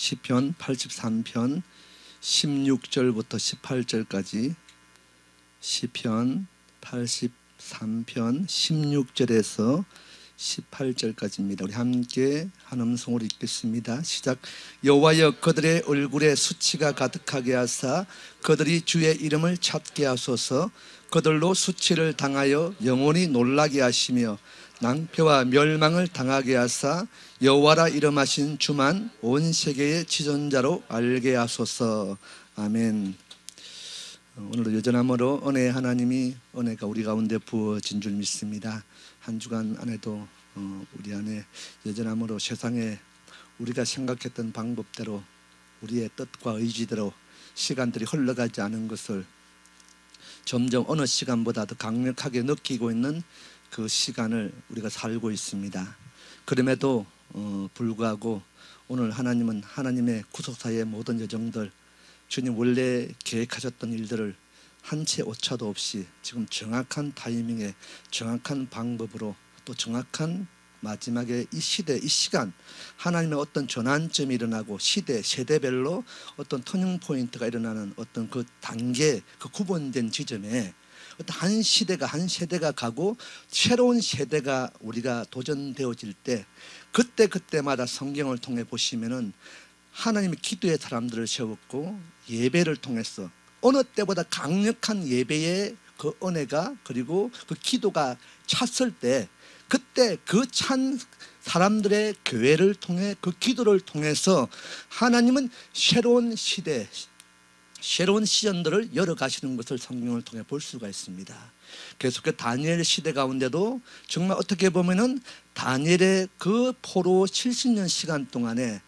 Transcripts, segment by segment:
시편 83편 16절부터 18절까지 시편 83편 16절에서 18절까지입니다. 우리 함께 한 음성으로 읽겠습니다. 시작. 여호와여 그들의 얼굴에 수치가 가득하게 하사 그들이 주의 이름을 찾게 하소서. 그들로 수치를 당하여 영원히 놀라게 하시며 낭패와 멸망을 당하게 하사 여호와라 이름하신 주만 온 세계의 지존자로 알게 하소서. 아멘. 오늘도 여전함으로 은혜의 하나님이 은혜가 우리 가운데 부어진 줄 믿습니다. 한 주간 안에도 우리 안에 여전함으로 세상에 우리가 생각했던 방법대로 우리의 뜻과 의지대로 시간들이 흘러가지 않은 것을 점점 어느 시간보다 더 강력하게 느끼고 있는 그 시간을 우리가 살고 있습니다. 그럼에도 불구하고 오늘 하나님은 하나님의 구속사의 모든 여정들, 주님 원래 계획하셨던 일들을 한 채 오차도 없이 지금 정확한 타이밍에 정확한 방법으로 또 정확한 마지막에 이 시대, 이 시간 하나님의 어떤 전환점이 일어나고 시대, 세대별로 어떤 터닝 포인트가 일어나는 어떤 그 단계, 그 구분된 지점에 어떤 한 시대가 한 세대가 가고 새로운 세대가 우리가 도전되어질 때 그때마다 성경을 통해 보시면은 하나님이 기도의 사람들을 세웠고 예배를 통해서 어느 때보다 강력한 예배의 그 은혜가 그리고 그 기도가 찼을 때 그때 그 찬 사람들의 교회를 통해 그 기도를 통해서 하나님은 새로운 시대, 새로운 시전들을 열어가시는 것을 성경을 통해 볼 수가 있습니다. 그래서 그 다니엘 시대 가운데도 정말 어떻게 보면은 다니엘의 그 포로 70년 시간 동안에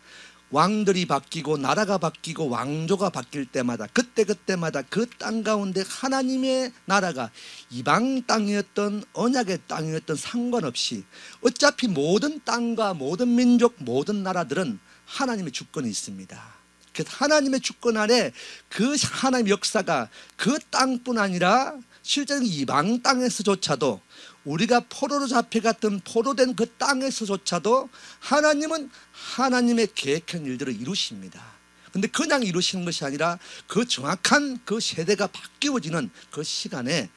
왕들이 바뀌고 나라가 바뀌고 왕조가 바뀔 때마다 그때마다 그 땅 가운데 하나님의 나라가 이방 땅이었던 언약의 땅이었던 상관없이 어차피 모든 땅과 모든 민족 모든 나라들은 하나님의 주권이 있습니다. 그래서 하나님의 주권 아래 그 하나님의 역사가 그 땅뿐 아니라 실제로 이방 땅에서조차도 우리가 포로로 잡혀갔던 포로된 그 땅에서조차도 하나님은 하나님의 계획한 일들을 이루십니다. 그런데 그냥 이루시는 것이 아니라 그 정확한 그 세대가 바뀌어지는 그 시간에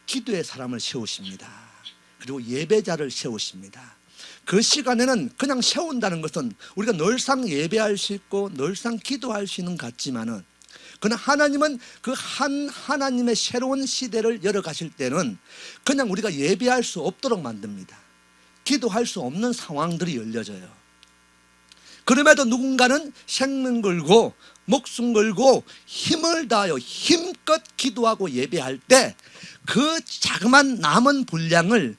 기도의 사람을 세우십니다. 그리고 예배자를 세우십니다. 그 시간에는 그냥 세운다는 것은 우리가 늘상 예배할 수 있고 늘상 기도할 수 있는 것 같지만은 그러나 하나님은 그 하나님의 새로운 시대를 열어가실 때는 그냥 우리가 예배할 수 없도록 만듭니다. 기도할 수 없는 상황들이 열려져요. 그럼에도 누군가는 생명 걸고 목숨 걸고 힘을 다하여 힘껏 기도하고 예배할 때 그 자그만 남은 분량을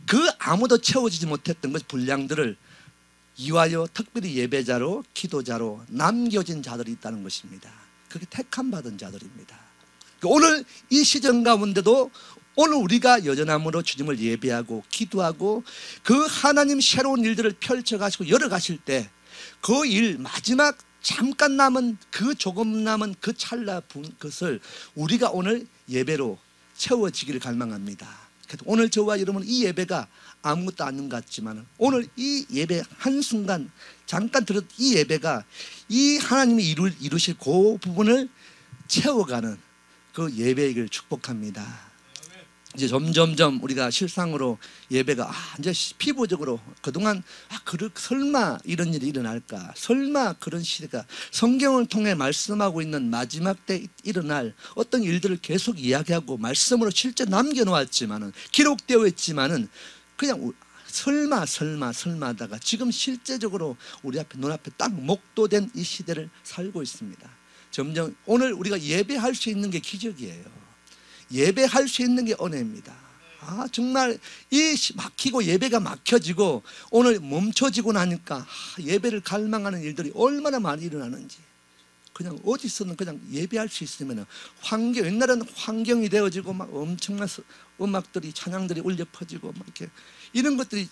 그 아무도 채워지지 못했던 그 분량들을 이와여 특별히 예배자로 기도자로 남겨진 자들이 있다는 것입니다. 그게 택함 받은 자들입니다. 오늘 이 시점 가운데도 오늘 우리가 여전함으로 주님을 예배하고 기도하고 그 하나님 새로운 일들을 펼쳐가시고 열어가실 때 그 일 마지막 잠깐 남은 그 조금 남은 그 찰나 것을 우리가 오늘 예배로 채워지기를 갈망합니다. 그래서 오늘 저와 여러분 이 예배가 아무것도 아닌 것 같지만 오늘 이 예배 한순간 잠깐 들었 이 예배가 이 하나님이 이루실 그 부분을 채워가는 그 예배이길 축복합니다. 이제 점점점 우리가 실상으로 예배가 이제 피부적으로 그동안 설마 이런 일이 일어날까, 설마 그런 시대가 성경을 통해 말씀하고 있는 마지막 때 일어날 어떤 일들을 계속 이야기하고 말씀으로 실제 남겨놓았지만은 기록되어 있지만은 그냥 설마 하다가 지금 실제적으로 우리 앞에 눈앞에 딱 목도된 이 시대를 살고 있습니다. 점점 오늘 우리가 예배할 수 있는 게 기적이에요. 예배할 수 있는 게 은혜입니다. 정말 이 막히고 예배가 막혀지고 오늘 멈춰지고 나니까 예배를 갈망하는 일들이 얼마나 많이 일어나는지 그냥 어디서는 그냥 예배할 수 있으면 옛날에는 환경이 되어지고 막 엄청난 음악들이 찬양들이 울려 퍼지고 막 이렇게 이런 것들이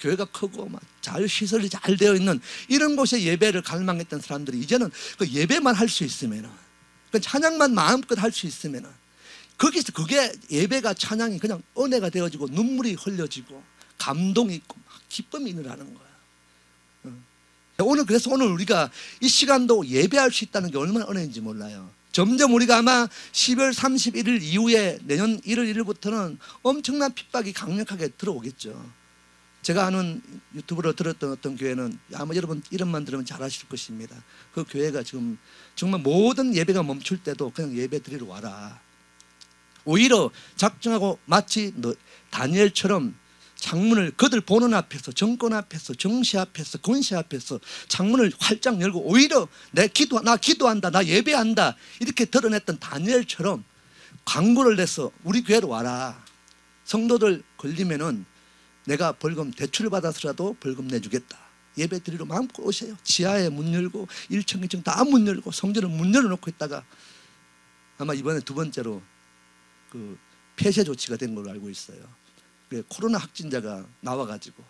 교회가 크고 막 잘 시설이 잘 되어 있는 이런 곳에 예배를 갈망했던 사람들이 이제는 그 예배만 할 수 있으면은 그 찬양만 마음껏 할 수 있으면은 거기서 그게 예배가 찬양이 그냥 은혜가 되어지고 눈물이 흘려지고 감동이 있고 막 기쁨이 일어나는 거야. 그래서 오늘 우리가 이 시간도 예배할 수 있다는 게 얼마나 은혜인지 몰라요. 점점 우리가 아마 12월 31일 이후에 내년 1월 1일부터는 엄청난 핍박이 강력하게 들어오겠죠. 제가 아는 유튜브로 들었던 어떤 교회는 아마 여러분 이름만 들으면 잘 아실 것입니다. 그 교회가 지금 정말 모든 예배가 멈출 때도 그냥 예배 드리러 와라. 오히려 작정하고 마치 다니엘처럼 창문을 그들 보는 앞에서, 정권 앞에서, 정시 앞에서, 권시 앞에서 창문을 활짝 열고 오히려 나 기도한다, 나 예배한다 이렇게 드러냈던 다니엘처럼 광고를 내서 우리 교회로 와라. 성도들 걸리면은 내가 벌금 대출 받아서라도 벌금 내주겠다. 예배 드리러 마음껏 오세요. 지하에 문 열고 1층, 2층 다 문 열고 성전을 문 열어놓고 있다가 아마 이번에 두 번째로 그 폐쇄 조치가 된 걸로 알고 있어요. 코로나 확진자가 나와가지고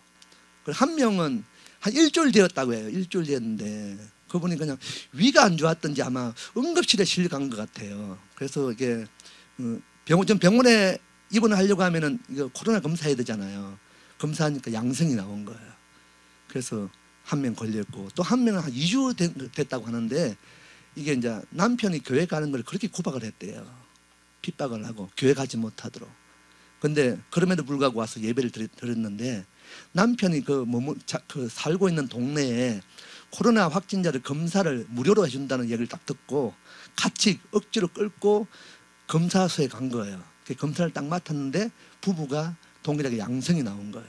한 명은 한 일주일 되었다고 해요. 일주일 됐는데 그분이 그냥 위가 안 좋았던지 아마 응급실에 실려간 것 같아요. 그래서 이게 병원에 입원을 하려고 하면은 이거 코로나 검사해야 되잖아요. 검사하니까 양성이 나온 거예요. 그래서 한 명 걸렸고 또 한 명은 한 2주 됐다고 하는데 이게 이제 남편이 교회 가는 걸 그렇게 구박을 했대요. 핍박을 하고 교회 가지 못하도록. 근데 그럼에도 불구하고 와서 예배를 드렸는데 남편이 그 살고 있는 동네에 코로나 확진자를 검사를 무료로 해준다는 얘기를 딱 듣고 같이 억지로 끌고 검사소에 간 거예요. 검사를 딱 맡았는데 부부가 동일하게 양성이 나온 거예요.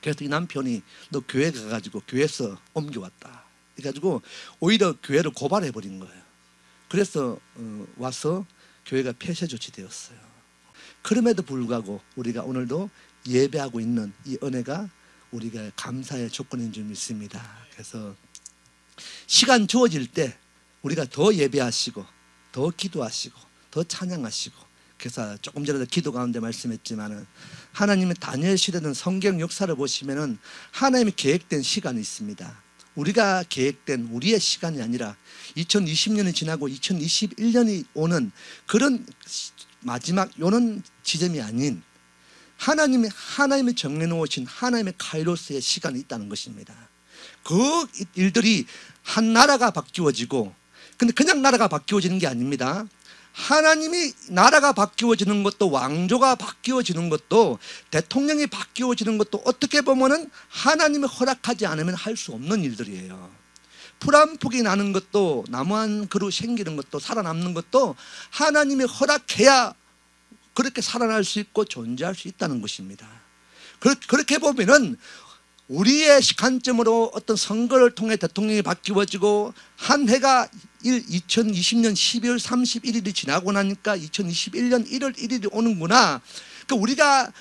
그래서 이 남편이 너 교회 가가지고 교회에서 옮겨왔다. 그래가지고 오히려 교회를 고발해버린 거예요. 그래서 와서 교회가 폐쇄 조치되었어요. 그럼에도 불구하고 우리가 오늘도 예배하고 있는 이 은혜가 우리가 감사의 조건인 줄 믿습니다. 그래서 시간 주어질 때 우리가 더 예배하시고 더 기도하시고 더 찬양하시고 그래서 조금 전에도 기도 가운데 말씀했지만은 하나님의 다니엘 시대는 성경 역사를 보시면은 하나님이 계획된 시간이 있습니다. 우리가 계획된 우리의 시간이 아니라 2020년이 지나고 2021년이 오는 그런 마지막 요는 지점이 아닌 하나님이 정해놓으신 하나님의 카이로스의 시간이 있다는 것입니다. 그 일들이 한 나라가 바뀌어지고 근데 그냥 나라가 바뀌어지는 게 아닙니다. 하나님이 나라가 바뀌어지는 것도 왕조가 바뀌어지는 것도 대통령이 바뀌어지는 것도 어떻게 보면은 하나님이 허락하지 않으면 할 수 없는 일들이에요. 풀 한 폭이 나는 것도 나무 한 그루 생기는 것도 살아남는 것도 하나님이 허락해야 그렇게 살아날 수 있고 존재할 수 있다는 것입니다. 그렇게 보면은 우리의 관점으로 어떤 선거를 통해 대통령이 바뀌어지고 한 해가 2020년 12월 31일이 지나고 나니까 2021년 1월 1일이 오는구나. 그러니까 우리가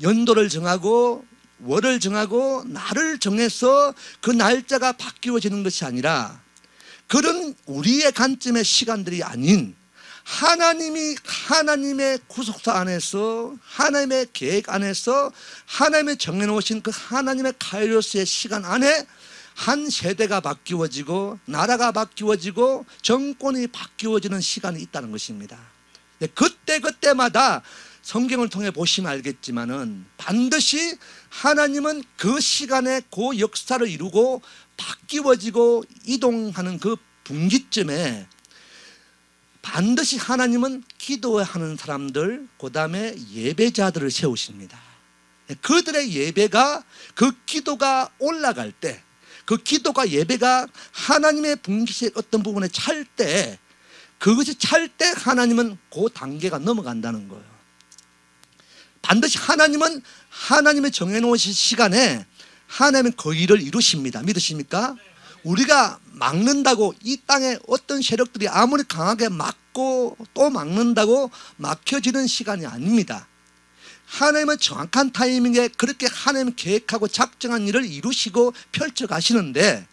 연도를 정하고 월을 정하고 날을 정해서 그 날짜가 바뀌어지는 것이 아니라 그런 우리의 관점의 시간들이 아닌 하나님의 구속사 안에서 하나님의 계획 안에서 하나님의 정해놓으신 그 하나님의 카이로스의 시간 안에 한 세대가 바뀌어지고 나라가 바뀌어지고 정권이 바뀌어지는 시간이 있다는 것입니다. 그때마다 성경을 통해 보시면 알겠지만은 반드시 하나님은 그 시간에 그 역사를 이루고 바뀌어지고 이동하는 그 분기점에 반드시 하나님은 기도하는 사람들, 그 다음에 예배자들을 세우십니다. 그들의 예배가 그 기도가 올라갈 때, 그 기도가 예배가 하나님의 분기시의 어떤 부분에 찰 때, 그것이 찰 때 하나님은 그 단계가 넘어간다는 거예요. 반드시 하나님은 하나님의 정해놓으신 시간에 하나님은 그 일을 이루십니다. 믿으십니까? 우리가 막는다고 이 땅에 어떤 세력들이 아무리 강하게 막고 또 막는다고 막혀지는 시간이 아닙니다. 하나님은 정확한 타이밍에 그렇게 하나님 계획하고 작정한 일을 이루시고 펼쳐가시는데,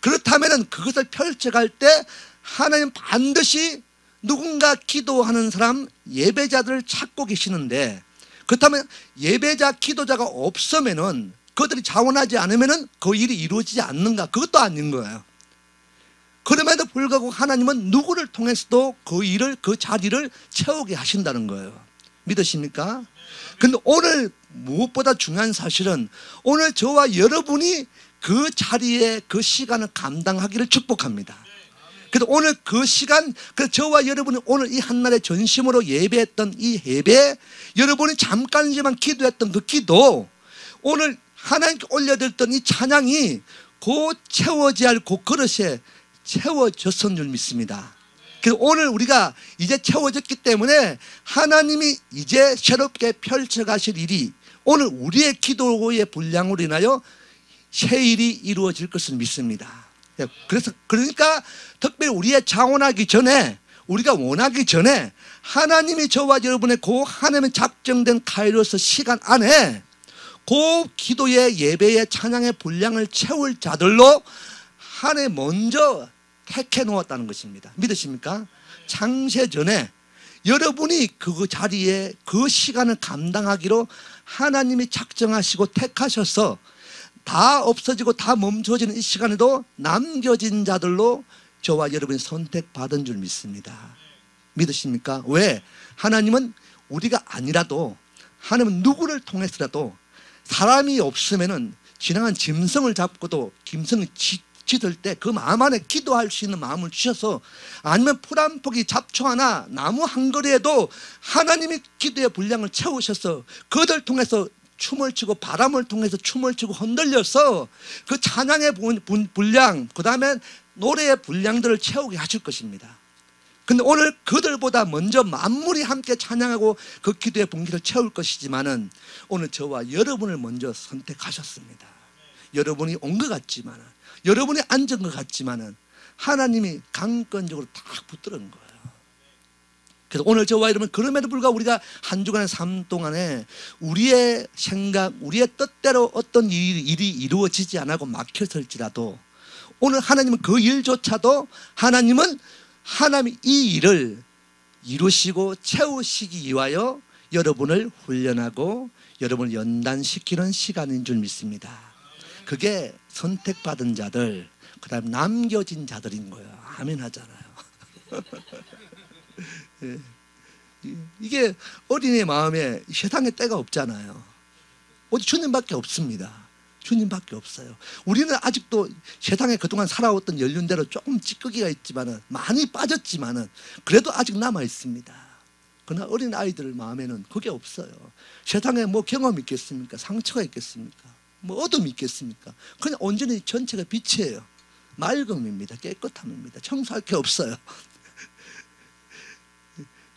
그렇다면 그것을 펼쳐갈 때 하나님 반드시 누군가 기도하는 사람, 예배자들을 찾고 계시는데, 그렇다면 예배자, 기도자가 없으면은 그들이 자원하지 않으면 그 일이 이루어지지 않는가? 그것도 아닌 거예요. 그럼에도 불구하고 하나님은 누구를 통해서도 그 일을, 그 자리를 채우게 하신다는 거예요. 믿으십니까? 근데 오늘 무엇보다 중요한 사실은 오늘 저와 여러분이 그 자리에 그 시간을 감당하기를 축복합니다. 그래서 오늘 그 시간, 그 저와 여러분이 오늘 이 한날의 전심으로 예배했던 이 예배, 여러분이 잠깐이지만 기도했던 그 기도, 오늘 하나님께 올려드렸던 이 찬양이 곧 채워져야 할 그 그릇에 채워졌은 줄 믿습니다. 그래서 오늘 우리가 이제 채워졌기 때문에 하나님이 이제 새롭게 펼쳐가실 일이 오늘 우리의 기도의 분량으로 인하여 새 일이 이루어질 것을 믿습니다. 그러니까 특별히 우리의 자원하기 전에, 우리가 원하기 전에 하나님이 저와 여러분의 그 하나님의 작정된 카이로스 시간 안에 그 기도의 예배의 찬양의 분량을 채울 자들로 하나님 먼저 택해 놓았다는 것입니다. 믿으십니까? 창세 전에 여러분이 그 자리에 그 시간을 감당하기로 하나님이 작정하시고 택하셔서 다 없어지고 다 멈춰지는 이 시간에도 남겨진 자들로 저와 여러분이 선택받은 줄 믿습니다. 믿으십니까? 왜? 하나님은 우리가 아니라도, 하나님은 누구를 통해서라도 사람이 없으면은 지나간 짐승을 잡고도 짐승이 짖을 때 그 마음 안에 기도할 수 있는 마음을 주셔서, 아니면 풀 한 포기 잡초 하나 나무 한 그루에도 하나님이 기도의 분량을 채우셔서 그들 통해서 춤을 추고 바람을 통해서 춤을 추고 흔들려서 그 찬양의 분량, 그 다음에 노래의 분량들을 채우게 하실 것입니다. 근데 오늘 그들보다 먼저 만물이 함께 찬양하고 그 기도의 분기를 채울 것이지만은 오늘 저와 여러분을 먼저 선택하셨습니다. 여러분이 온 것 같지만은, 여러분이 앉은 것 같지만은 하나님이 강권적으로 딱 붙들은 거예요. 그래서 오늘 저와 여러분, 그럼에도 불구하고 우리가 한 주간의 삶 동안에 우리의 생각, 우리의 뜻대로 어떤 일이 이루어지지 않고 막혀설지라도 오늘 하나님은 그 일조차도 하나님이 이 일을 이루시고 채우시기 위하여 여러분을 훈련하고 여러분을 연단시키는 시간인 줄 믿습니다. 그게 선택받은 자들, 그 다음에 남겨진 자들인 거예요. 아멘 하잖아요. 이게 어린이의 마음에 세상에 때가 없잖아요. 오직 주님밖에 없습니다. 주님밖에 없어요. 우리는 아직도 세상에 그동안 살아왔던 연륜대로 조금 찌꺼기가 있지만은, 많이 빠졌지만은 그래도 아직 남아 있습니다. 그러나 어린 아이들 마음에는 그게 없어요. 세상에 뭐 경험이 있겠습니까? 상처가 있겠습니까? 뭐 어둠이 있겠습니까? 그냥 온전히 전체가 빛이에요. 맑음입니다. 깨끗함입니다. 청소할 게 없어요.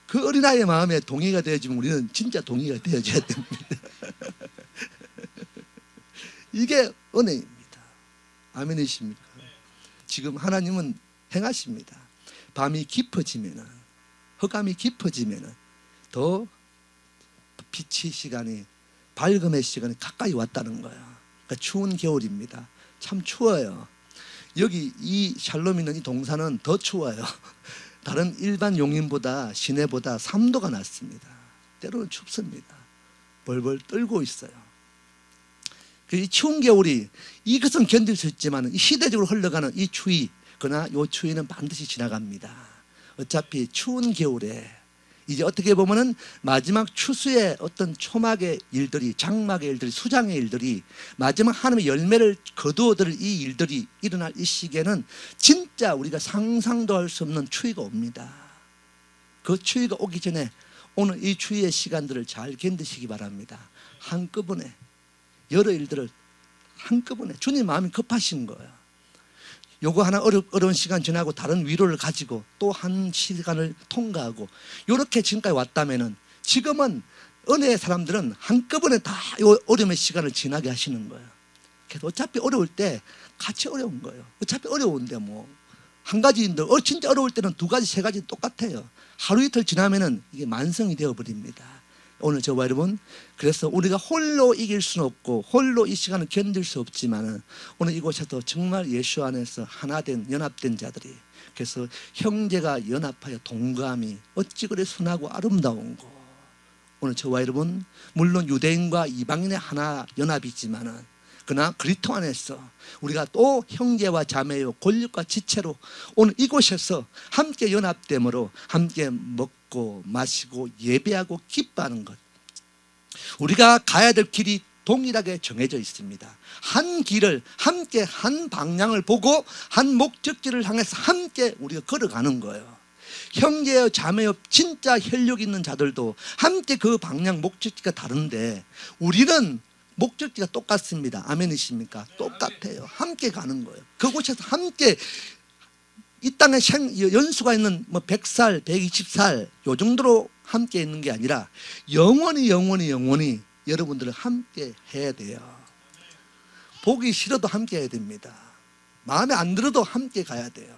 그 어린아이의 마음에 동의가 되어지면 우리는 진짜 동의가 되어져야 됩니다. 이게 은혜입니다. 아멘이십니까? 지금 하나님은 행하십니다. 밤이 깊어지면은, 흑암이 깊어지면은 더 빛의 시간이, 밝음의 시간이 가까이 왔다는 거예요. 그러니까 추운 겨울입니다. 참 추워요. 여기 이 샬롬 있는 이 동산은 더 추워요. 다른 일반 용인보다, 시내보다 3도가 낮습니다. 때로는 춥습니다. 벌벌 떨고 있어요. 이 추운 겨울이, 이것은 견딜 수 있지만 시대적으로 흘러가는 이 추위, 그러나 이 추위는 반드시 지나갑니다. 어차피 추운 겨울에 이제 어떻게 보면은 마지막 추수의 어떤 초막의 일들이, 장막의 일들이, 수장의 일들이, 마지막 하나님의 열매를 거두어들 이 일들이 일어날 이 시기에는 진짜 우리가 상상도 할 수 없는 추위가 옵니다. 그 추위가 오기 전에 오늘 이 추위의 시간들을 잘 견디시기 바랍니다. 한꺼번에 여러 일들을 한꺼번에, 주님 마음이 급하신 거예요. 요거 하나 어려운 시간 지나고 다른 위로를 가지고 또 한 시간을 통과하고, 이렇게 지금까지 왔다면은 지금은 은혜의 사람들은 한꺼번에 다 이 어려움의 시간을 지나게 하시는 거예요. 그래서 어차피 어려울 때 같이 어려운 거예요. 어차피 어려운데 뭐 한 가지인데, 진짜 어려울 때는 두 가지, 세 가지 똑같아요. 하루 이틀 지나면은 이게 만성이 되어버립니다. 오늘 저와 여러분, 그래서 우리가 홀로 이길 수는 없고 홀로 이 시간을 견딜 수 없지만은 오늘 이곳에서 정말 예수 안에서 하나된, 연합된 자들이, 그래서 형제가 연합하여 동감이 어찌 그리 순하고 아름다운고. 오늘 저와 여러분, 물론 유대인과 이방인의 하나 연합이지만은 그러나 그리스도 안에서 우리가 또 형제와 자매요, 권력과 지체로 오늘 이곳에서 함께 연합됨으로 함께 먹고 마시고 예배하고 기뻐하는 것, 우리가 가야 될 길이 동일하게 정해져 있습니다. 한 길을 함께 한 방향을 보고 한 목적지를 향해서 함께 우리가 걸어가는 거예요. 형제여 자매여 진짜 혈육 있는 자들도 함께 그 방향 목적지가 다른데 우리는 목적지가 똑같습니다. 아멘이십니까? 똑같아요. 함께 가는 거예요. 그곳에서 함께 이 땅에 연수가 있는 뭐 100살, 120살 요 정도로 함께 있는 게 아니라 영원히 여러분들은 함께 해야 돼요. 보기 싫어도 함께 해야 됩니다. 마음에 안 들어도 함께 가야 돼요.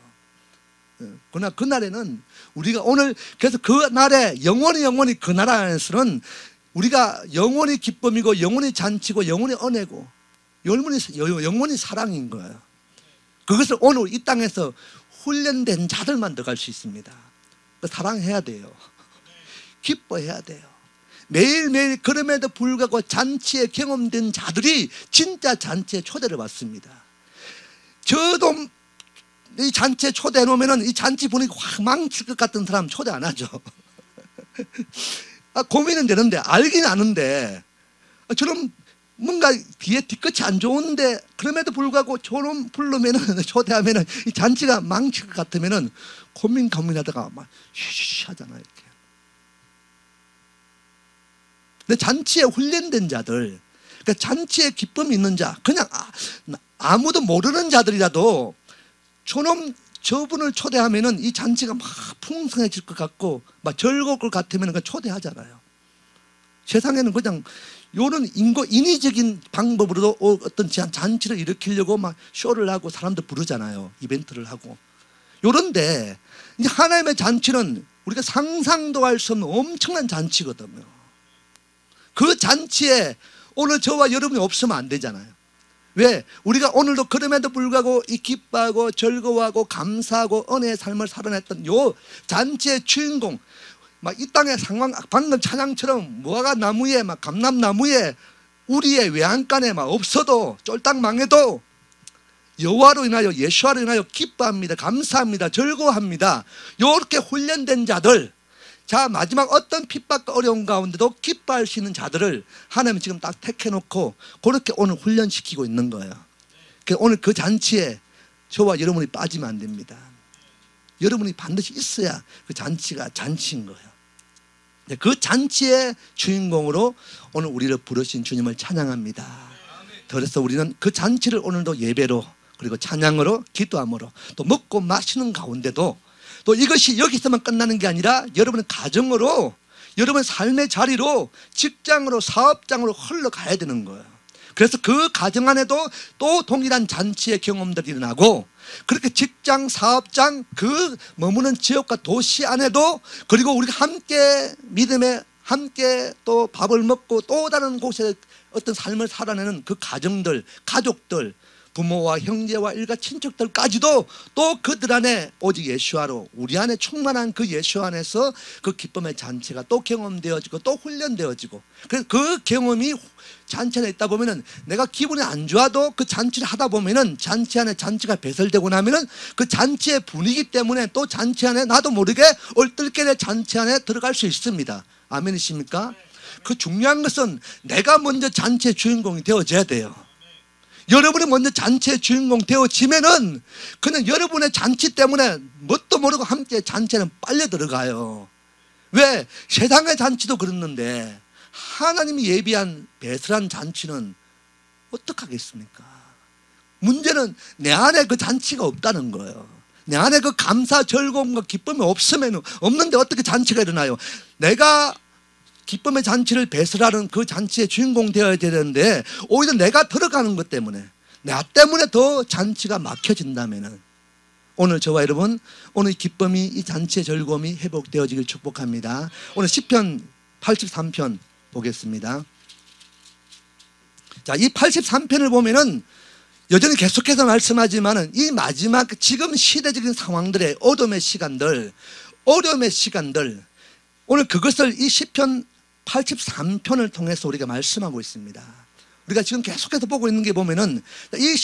그러나 그날에는 우리가 오늘 그래서 그날에 영원히 그 나라 안에서는 우리가 영원히 기쁨이고 영원히 잔치고 영원히 은혜고 영원히 사랑인 거예요. 그것을 오늘 이 땅에서 훈련된 자들만 들어갈 수 있습니다. 사랑해야 돼요. 기뻐해야 돼요. 매일매일 그럼에도 불구하고 잔치에 경험된 자들이 진짜 잔치에 초대를 받습니다. 저도 이 잔치에 초대해 놓으면 이 잔치 분위기 확 망칠 것 같은 사람 초대 안 하죠. 고민은 되는데 알긴 아는데 저는 뭔가 뒤끝이 안 좋은데 그럼에도 불구하고 저놈 부르면은 초대하면은 이 잔치가 망칠 것 같으면은 고민하다가 막 쉬쉬 하잖아요. 이렇게. 근데 잔치에 훈련된 자들, 그러니까 잔치에 기쁨이 있는 자, 그냥 아무도 모르는 자들이라도 저분을 초대하면은 이 잔치가 막 풍성해질 것 같고 막 즐거울 것 같으면 초대하잖아요. 세상에는 그냥 요런 인위적인 방법으로도 어떤 잔치를 일으키려고 막 쇼를 하고 사람들 부르잖아요. 이벤트를 하고. 요런데 이제 하나님의 잔치는 우리가 상상도 할 수 없는 엄청난 잔치거든요. 그 잔치에 오늘 저와 여러분이 없으면 안 되잖아요. 왜? 우리가 오늘도 그럼에도 불구하고 이 기뻐하고 즐거워하고 감사하고 은혜의 삶을 살아냈던 요 잔치의 주인공, 막 이 땅의 상황, 방금 찬양처럼 무화과 나무에 막 감람나무에 우리의 외양간에 막 없어도 쫄딱 망해도 여호와로 인하여 예수와로 인하여 기뻐합니다. 감사합니다. 즐거워합니다. 이렇게 훈련된 자들, 자 마지막 어떤 핍박과 어려운 가운데도 기뻐할 수 있는 자들을 하나님은 지금 딱 택해놓고 그렇게 오늘 훈련시키고 있는 거예요. 오늘 그 잔치에 저와 여러분이 빠지면 안 됩니다. 여러분이 반드시 있어야 그 잔치가 잔치인 거예요. 그 잔치의 주인공으로 오늘 우리를 부르신 주님을 찬양합니다. 그래서 우리는 그 잔치를 오늘도 예배로 그리고 찬양으로 기도함으로 또 먹고 마시는 가운데도 또 이것이 여기서만 끝나는 게 아니라 여러분의 가정으로 여러분의 삶의 자리로 직장으로 사업장으로 흘러가야 되는 거예요. 그래서 그 가정 안에도 또 동일한 잔치의 경험들이 일어나고 그렇게 직장, 사업장, 그 머무는 지역과 도시 안에도 그리고 우리가 함께 믿음에 함께 또 밥을 먹고 또 다른 곳에 어떤 삶을 살아내는 그 가정들, 가족들, 부모와 형제와 일가 친척들까지도 또 그들 안에 오직 예수 안으로 우리 안에 충만한 그 예수 안에서 그 기쁨의 잔치가 또 경험되어지고 또 훈련되어지고 그래서 그 경험이 잔치 안에 있다 보면은 내가 기분이 안 좋아도 그 잔치를 하다 보면은 잔치 안에 잔치가 배설되고 나면은 그 잔치의 분위기 때문에 또 잔치 안에 나도 모르게 얼떨결에 잔치 안에 들어갈 수 있습니다. 아멘이십니까? 그 중요한 것은 내가 먼저 잔치의 주인공이 되어져야 돼요. 여러분이 먼저 잔치의 주인공 되어지면은 그냥 여러분의 잔치 때문에 뭣도 모르고 함께 잔치에는 빨려 들어가요. 왜? 세상의 잔치도 그랬는데 하나님이 예비한 배설한 잔치는 어떡하겠습니까? 문제는 내 안에 그 잔치가 없다는 거예요. 내 안에 그 감사, 즐거움과 기쁨이 없는데 어떻게 잔치가 일어나요? 내가 기쁨의 잔치를 배설하는 그 잔치의 주인공 되어야 되는데 오히려 내가 들어가는 것 때문에 나 때문에 더 잔치가 막혀진다면 오늘 저와 여러분 오늘 기쁨이 이 잔치의 즐거움이 회복되어지길 축복합니다. 오늘 시편 83편 보겠습니다. 자, 이 83편을 보면은 여전히 계속해서 말씀하지만은 이 마지막 지금 시대적인 상황들의 어려움의 시간들 오늘 그것을 이 시편 83편을 통해서 우리가 말씀하고 있습니다. 우리가 지금 계속해서 보고 있는 게 보면은 이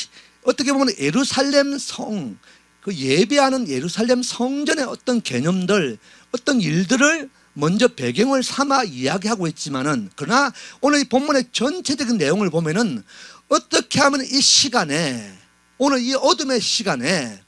어떻게 보면 예루살렘 성, 그 예배하는 예루살렘 성전의 어떤 개념들, 어떤 일들을 먼저 배경을 삼아 이야기하고 있지만은, 그러나 오늘 이 본문의 전체적인 내용을 보면은 어떻게 하면 이 시간에, 오늘 이 어둠의 시간에,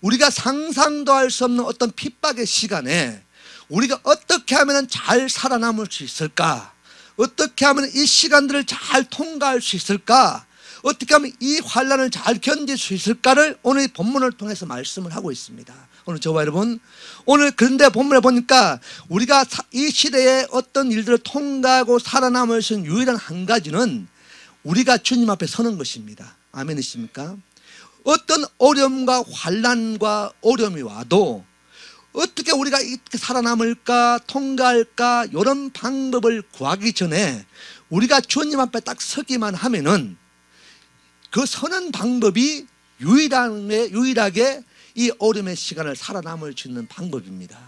우리가 상상도 할 수 없는 어떤 핍박의 시간에 우리가 어떻게 하면 잘 살아남을 수 있을까? 어떻게 하면 이 시간들을 잘 통과할 수 있을까? 어떻게 하면 이 환난을 잘 견딜 수 있을까를 오늘 이 본문을 통해서 말씀을 하고 있습니다. 오늘 저와 여러분, 오늘 그런데 본문에 보니까 우리가 이 시대에 어떤 일들을 통과하고 살아남을 수 있는 유일한 한 가지는 우리가 주님 앞에 서는 것입니다. 아멘이십니까? 어떤 어려움과 환난과 어려움이 와도 어떻게 우리가 이렇게 살아남을까, 통과할까, 이런 방법을 구하기 전에 우리가 주님 앞에 딱 서기만 하면은 그 서는 방법이 유일하게 이 어려움의 시간을 살아남을 수 있는 방법입니다.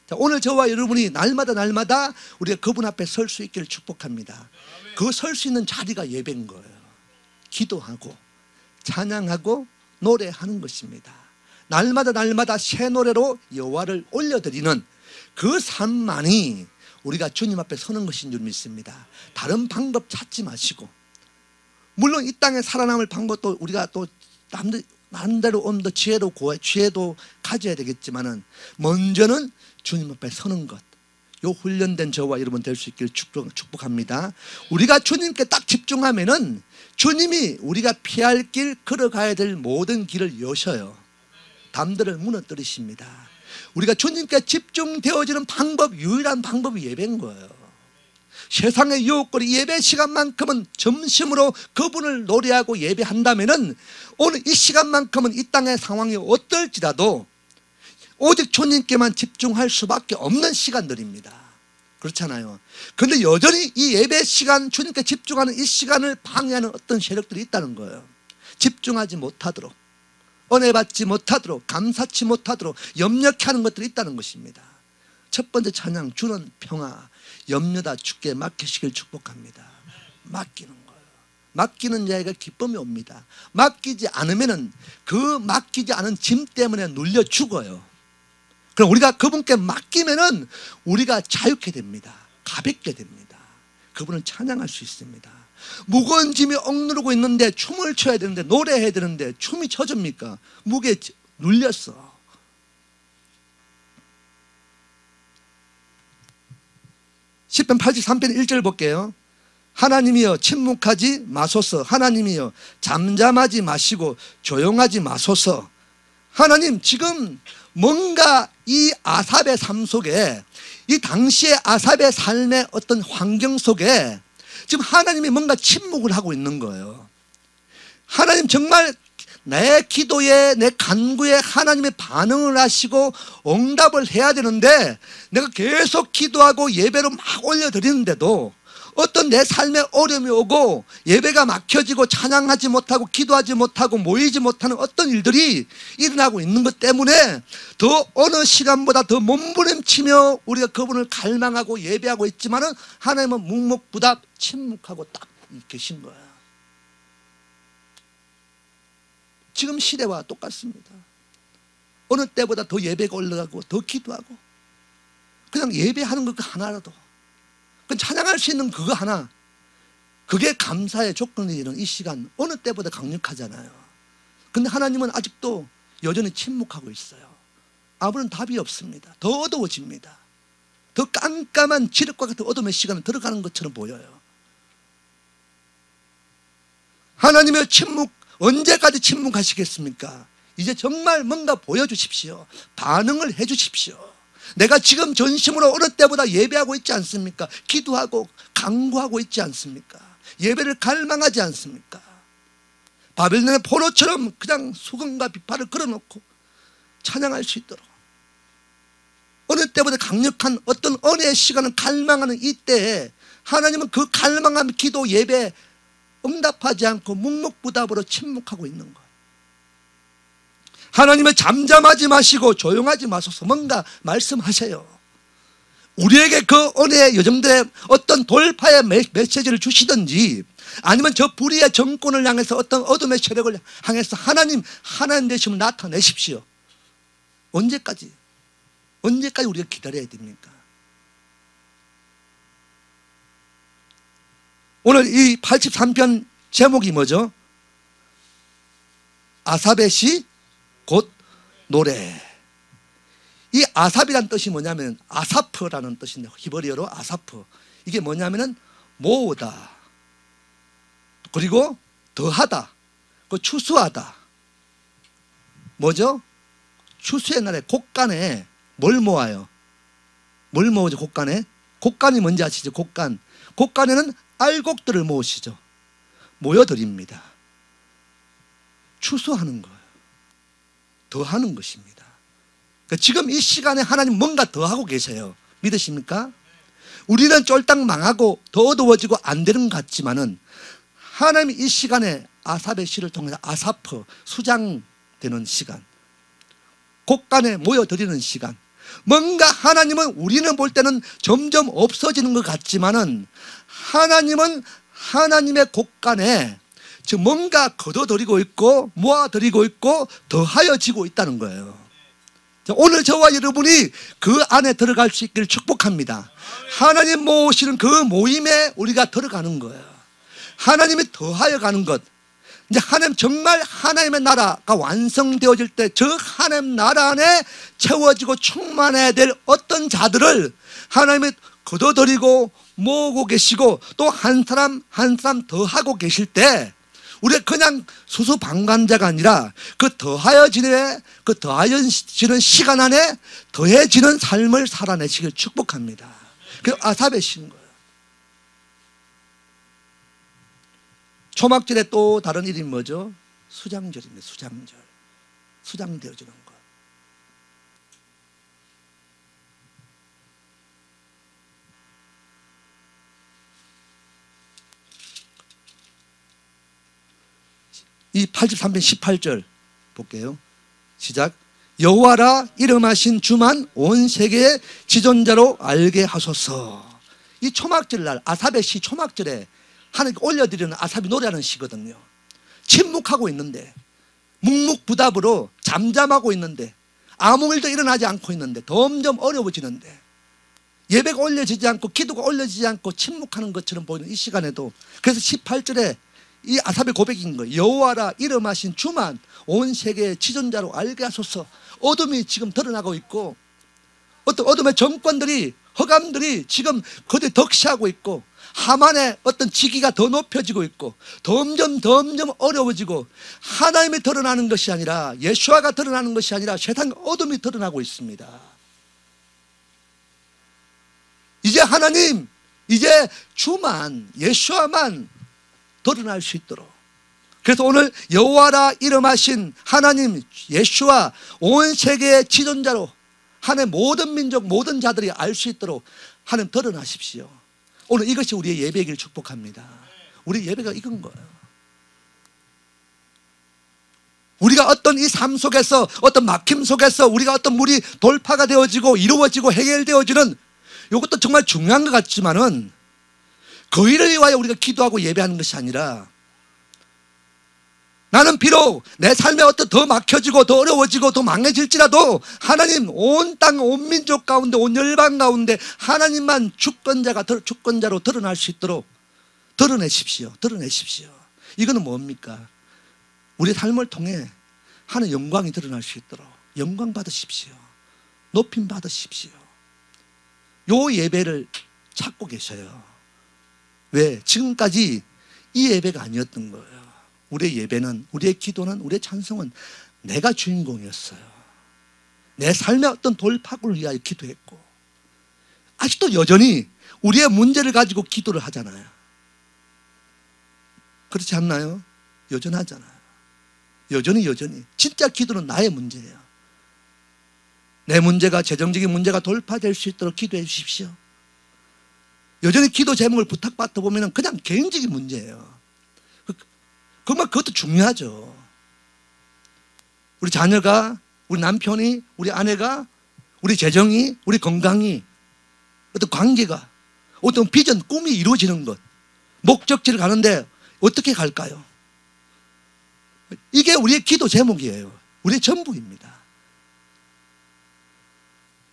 자, 오늘 저와 여러분이 날마다 우리가 그분 앞에 설 수 있기를 축복합니다. 그 설 수 있는 자리가 예배인 거예요. 기도하고 찬양하고 노래하는 것입니다. 날마다 새 노래로 여호와를 올려드리는 그 삶만이 우리가 주님 앞에 서는 것인 줄 믿습니다. 다른 방법 찾지 마시고, 물론 이 땅에 살아남을 방법도 우리가 또 나름대로 더 지혜도 가져야 되겠지만은 먼저는 주님 앞에 서는 것, 요 훈련된 저와 여러분 될 수 있기를 축복합니다. 우리가 주님께 딱 집중하면은 주님이 우리가 피할 길, 걸어가야 될 모든 길을 여셔요. 담들을 무너뜨리십니다. 우리가 주님께 집중되어지는 방법, 유일한 방법이 예배인 거예요. 세상의 유혹거리 예배 시간만큼은 점심으로 그분을 노래하고 예배한다면은 오늘 이 시간만큼은 이 땅의 상황이 어떨지라도 오직 주님께만 집중할 수밖에 없는 시간들입니다. 그렇잖아요. 그런데 여전히 이 예배 시간, 주님께 집중하는 이 시간을 방해하는 어떤 세력들이 있다는 거예요. 집중하지 못하도록, 은혜 받지 못하도록, 감사치 못하도록 염려케 하는 것들이 있다는 것입니다. 첫 번째 찬양, 주는 평화, 염려다 주께 맡기시길 축복합니다. 맡기는 거예요. 맡기는 자에게 기쁨이 옵니다. 맡기지 않으면은 그 맡기지 않은 짐 때문에 눌려 죽어요. 그럼 우리가 그분께 맡기면은 우리가 자유케 됩니다. 가볍게 됩니다. 그분을 찬양할 수 있습니다. 무거운 짐이 억누르고 있는데 춤을 춰야 되는데, 노래해야 되는데 춤이 춰집니까? 무게에 눌렸어. 시편 83편 1절 볼게요. 하나님이여 침묵하지 마소서. 하나님이여 잠잠하지 마시고 조용하지 마소서. 하나님, 지금 뭔가 이 아삽의 삶 속에, 이 당시의 아삽의 삶의 어떤 환경 속에 지금 하나님이 뭔가 침묵을 하고 있는 거예요. 하나님, 정말 내 기도에, 내 간구에 하나님의 반응을 하시고 응답을 해야 되는데 내가 계속 기도하고 예배로 막 올려드리는데도 어떤 내 삶에 어려움이 오고 예배가 막혀지고 찬양하지 못하고 기도하지 못하고 모이지 못하는 어떤 일들이 일어나고 있는 것 때문에 더 어느 시간보다 더 몸부림치며 우리가 그분을 갈망하고 예배하고 있지만은 하나님은 묵묵부답 침묵하고 딱 계신 거야. 지금 시대와 똑같습니다. 어느 때보다 더 예배가 올라가고 더 기도하고 그냥 예배하는 것 하나라도, 그 찬양할 수 있는 그거 하나, 그게 감사의 조건이 되는 이 시간 어느 때보다 강력하잖아요. 근데 하나님은 아직도 여전히 침묵하고 있어요. 아무런 답이 없습니다. 더 어두워집니다. 더 깜깜한 지륵과 같은 어둠의 시간에 들어가는 것처럼 보여요. 하나님의 침묵, 언제까지 침묵하시겠습니까? 이제 정말 뭔가 보여주십시오. 반응을 해주십시오. 내가 지금 전심으로 어느 때보다 예배하고 있지 않습니까? 기도하고 간구하고 있지 않습니까? 예배를 갈망하지 않습니까? 바벨론의 포로처럼 그냥 수금과 비파를 걸어놓고 찬양할 수 있도록 어느 때보다 강력한 어떤 은혜의 시간을 갈망하는 이때에 하나님은 그 갈망한 기도 예배 응답하지 않고 묵묵부답으로 침묵하고 있는 거예요. 하나님은 잠잠하지 마시고 조용하지 마소서. 뭔가 말씀하세요. 우리에게 그 은혜의 여정들의 어떤 돌파의 메시지를 주시든지, 아니면 저 불의의 정권을 향해서 어떤 어둠의 세력을 향해서 하나님 되시면 나타내십시오. 언제까지 우리가 기다려야 됩니까? 오늘 이 83편 제목이 뭐죠? 아삽의 시 곧 노래. 이 아삽이란 뜻이 뭐냐면 아사프라는 뜻인데, 히브리어로 아사프. 이게 뭐냐면은 모으다, 그리고 더하다, 그 추수하다. 뭐죠? 추수의 날에 곡간에 뭘 모아요? 뭘 모으죠? 곡간에? 곡간이 뭔지 아시죠? 곡간. 곡간에는 알곡들을 모으시죠. 모여드립니다. 추수하는 거예요. 더하는 것입니다. 그러니까 지금 이 시간에 하나님 뭔가 더하고 계세요. 믿으십니까? 우리는 쫄딱 망하고 더 어두워지고 안 되는 것 같지만은 하나님이 이 시간에 아삽의 시를 통해서 아사프, 수장되는 시간, 곡간에 모여드리는 시간, 뭔가 하나님은 우리는 볼 때는 점점 없어지는 것 같지만은 하나님은 하나님의 곡간에 즉 뭔가 걷어들이고 있고 모아들이고 있고 더하여지고 있다는 거예요. 오늘 저와 여러분이 그 안에 들어갈 수 있기를 축복합니다. 하나님 모으시는 그 모임에 우리가 들어가는 거예요. 하나님이 더하여 가는 것. 이제 하나님, 정말 하나님의 나라가 완성되어질 때 저 하나님 나라 안에 채워지고 충만해야 될 어떤 자들을 하나님이 걷어들이고 모으고 계시고 또 한 사람 한 사람 더하고 계실 때 우리가 그냥 수수방관자가 아니라 그 더하여지는 시간 안에 더해지는 삶을 살아내시길 축복합니다. 그 아삽의 시인 거예요. 초막절에 또 다른 이름이 뭐죠? 수장절입니다. 수장절. 수장되어지는 것. 이 83편 18절 볼게요. 시작. 여호와라 이름하신 주만 온 세계의 지존자로 알게 하소서. 이 초막절날 아삽의 시 초막절에 하나님께 올려드리는 아삽이 노래하는 시거든요. 침묵하고 있는데, 묵묵부답으로 잠잠하고 있는데, 아무 일도 일어나지 않고 있는데, 점점 어려워지는데, 예배가 올려지지 않고 기도가 올려지지 않고 침묵하는 것처럼 보이는 이 시간에도, 그래서 18절에 이 아삽의 고백인 거예요. 여호와라 이름하신 주만 온 세계의 지존자로 알게 하소서. 어둠이 지금 드러나고 있고 어떤 어둠의 정권들이, 허감들이 지금 그들이 덕시하고 있고 하만의 어떤 지기가 더 높여지고 있고 점점 어려워지고 하나님이 드러나는 것이 아니라 예수아가 드러나는 것이 아니라 세상 어둠이 드러나고 있습니다. 이제 하나님, 이제 주만, 예수아만 드러날 수 있도록. 그래서 오늘 여호와라 이름하신 하나님 예수와 온 세계의 지존자로 하나님 모든 민족 모든 자들이 알 수 있도록 하나님 드러나십시오. 오늘 이것이 우리의 예배이기를 축복합니다. 우리 예배가 이건 거예요. 우리가 어떤 이 삶 속에서 어떤 막힘 속에서 우리가 어떤 물이 돌파가 되어지고 이루어지고 해결되어지는 이것도 정말 중요한 것 같지만은 그 일을 위하여 우리가 기도하고 예배하는 것이 아니라 나는 비록 내 삶에 어떤 더 막혀지고 더 어려워지고 더 망해질지라도 하나님 온 땅 온 민족 가운데 온 열방 가운데 하나님만 주권자로 드러날 수 있도록 드러내십시오. 이거는 뭡니까? 우리의 삶을 통해 하나님 영광이 드러날 수 있도록 영광 받으십시오. 높임 받으십시오. 요 예배를 찾고 계셔요. 왜? 지금까지 이 예배가 아니었던 거예요. 우리의 예배는, 우리의 기도는, 우리의 찬송은 내가 주인공이었어요. 내 삶의 어떤 돌파구를 위하여 기도했고 아직도 여전히 우리의 문제를 가지고 기도를 하잖아요. 그렇지 않나요? 여전하잖아요. 여전히 진짜 기도는 나의 문제예요. 내 문제가, 재정적인 문제가 돌파될 수 있도록 기도해 주십시오. 여전히 기도 제목을 부탁받다 보면 그냥 개인적인 문제예요. 그것도 중요하죠. 우리 자녀가, 우리 남편이, 우리 아내가, 우리 재정이, 우리 건강이, 어떤 관계가, 어떤 비전, 꿈이 이루어지는 것, 목적지를 가는데 어떻게 갈까요? 이게 우리의 기도 제목이에요. 우리의 전부입니다.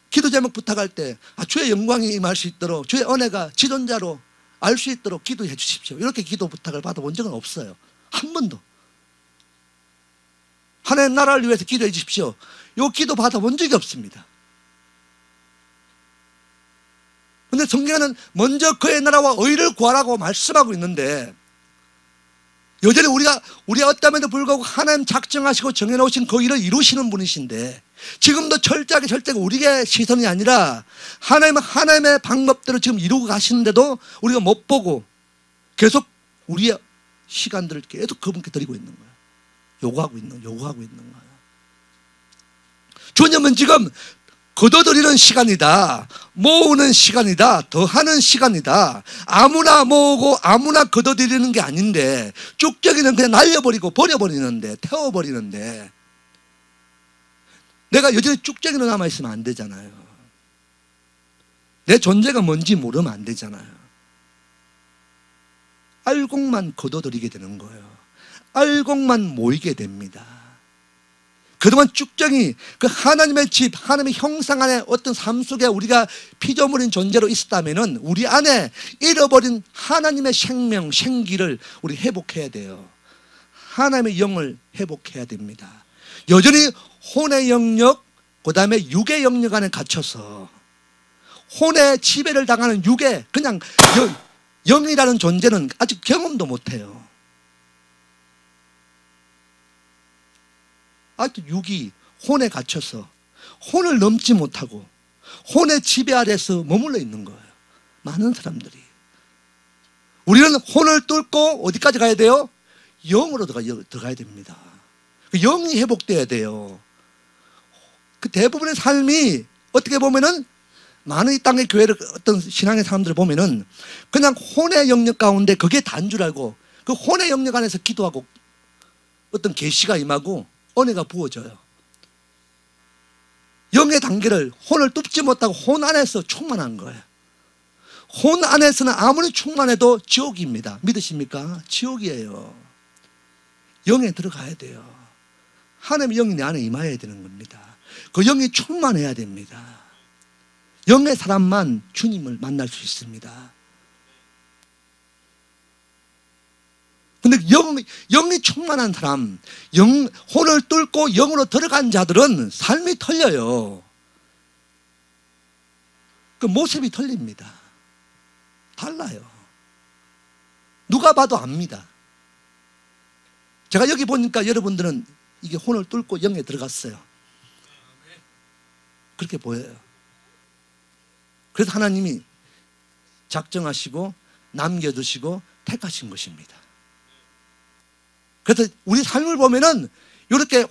기도 제목 부탁할 때 주의 영광이 임할 수 있도록 주의 은혜가 지존자로 알 수 있도록 기도해 주십시오. 이렇게 기도 부탁을 받아본 적은 없어요. 한 번도. 하나님 나라를 위해서 기도해 주십시오. 이 기도 받아본 적이 없습니다. 근데 성경에는 먼저 그의 나라와 의를 구하라고 말씀하고 있는데, 여전히 우리가 어떠함에도 불구하고 하나님 작정하시고 정해놓으신 그 일을 이루시는 분이신데, 지금도 철저하게 우리의 시선이 아니라 하나님의 방법대로 지금 이루고 가시는데도 우리가 못 보고 계속 우리의 시간들을 계속 그분께 드리고 있는 거예요. 요구하고 있는 거예요. 주님은 지금 거둬들이는 시간이다, 모으는 시간이다, 더하는 시간이다. 아무나 모으고 아무나 거둬들이는 게 아닌데, 쭉저기는 그냥 날려버리고 버려버리는데, 태워버리는데, 내가 여전히 쭉저기로 남아있으면 안 되잖아요. 내 존재가 뭔지 모르면 안 되잖아요. 알곡만 거둬들이게 되는 거예요. 알곡만 모이게 됩니다. 그동안 쭉정이 그 하나님의 집, 하나님의 형상 안에 어떤 삶 속에 우리가 피조물인 존재로 있었다면 우리 안에 잃어버린 하나님의 생명, 생기를 우리 회복해야 돼요. 하나님의 영을 회복해야 됩니다. 여전히 혼의 영역, 그 다음에 육의 영역 안에 갇혀서 혼의 지배를 당하는 육의 그냥 영이라는 존재는 아직 경험도 못해요. 아직도 육이 혼에 갇혀서 혼을 넘지 못하고 혼의 지배 아래서 머물러 있는 거예요. 많은 사람들이. 우리는 혼을 뚫고 어디까지 가야 돼요? 영으로 들어가야 됩니다. 영이 회복돼야 돼요. 그 대부분의 삶이 어떻게 보면은 많은 이 땅의 교회를 어떤 신앙의 사람들을 보면은 그냥 혼의 영역 가운데 그게 다인 줄 알고 그 혼의 영역 안에서 기도하고 어떤 계시가 임하고 은혜가 부어져요. 영의 단계를 혼을 뚫지 못하고 혼 안에서 충만한 거예요. 혼 안에서는 아무리 충만해도 지옥입니다. 믿으십니까? 지옥이에요. 영에 들어가야 돼요. 하나님의 영이 내 안에 임해야 되는 겁니다. 그 영이 충만해야 됩니다. 영의 사람만 주님을 만날 수 있습니다. 근데 영이 충만한 사람, 혼을 뚫고 영으로 들어간 자들은 삶이 틀려요. 그 모습이 틀립니다. 달라요. 누가 봐도 압니다. 제가 여기 보니까 여러분들은 이게 혼을 뚫고 영에 들어갔어요. 그렇게 보여요. 그래서 하나님이 작정하시고 남겨두시고 택하신 것입니다. 그래서 우리 삶을 보면은 이렇게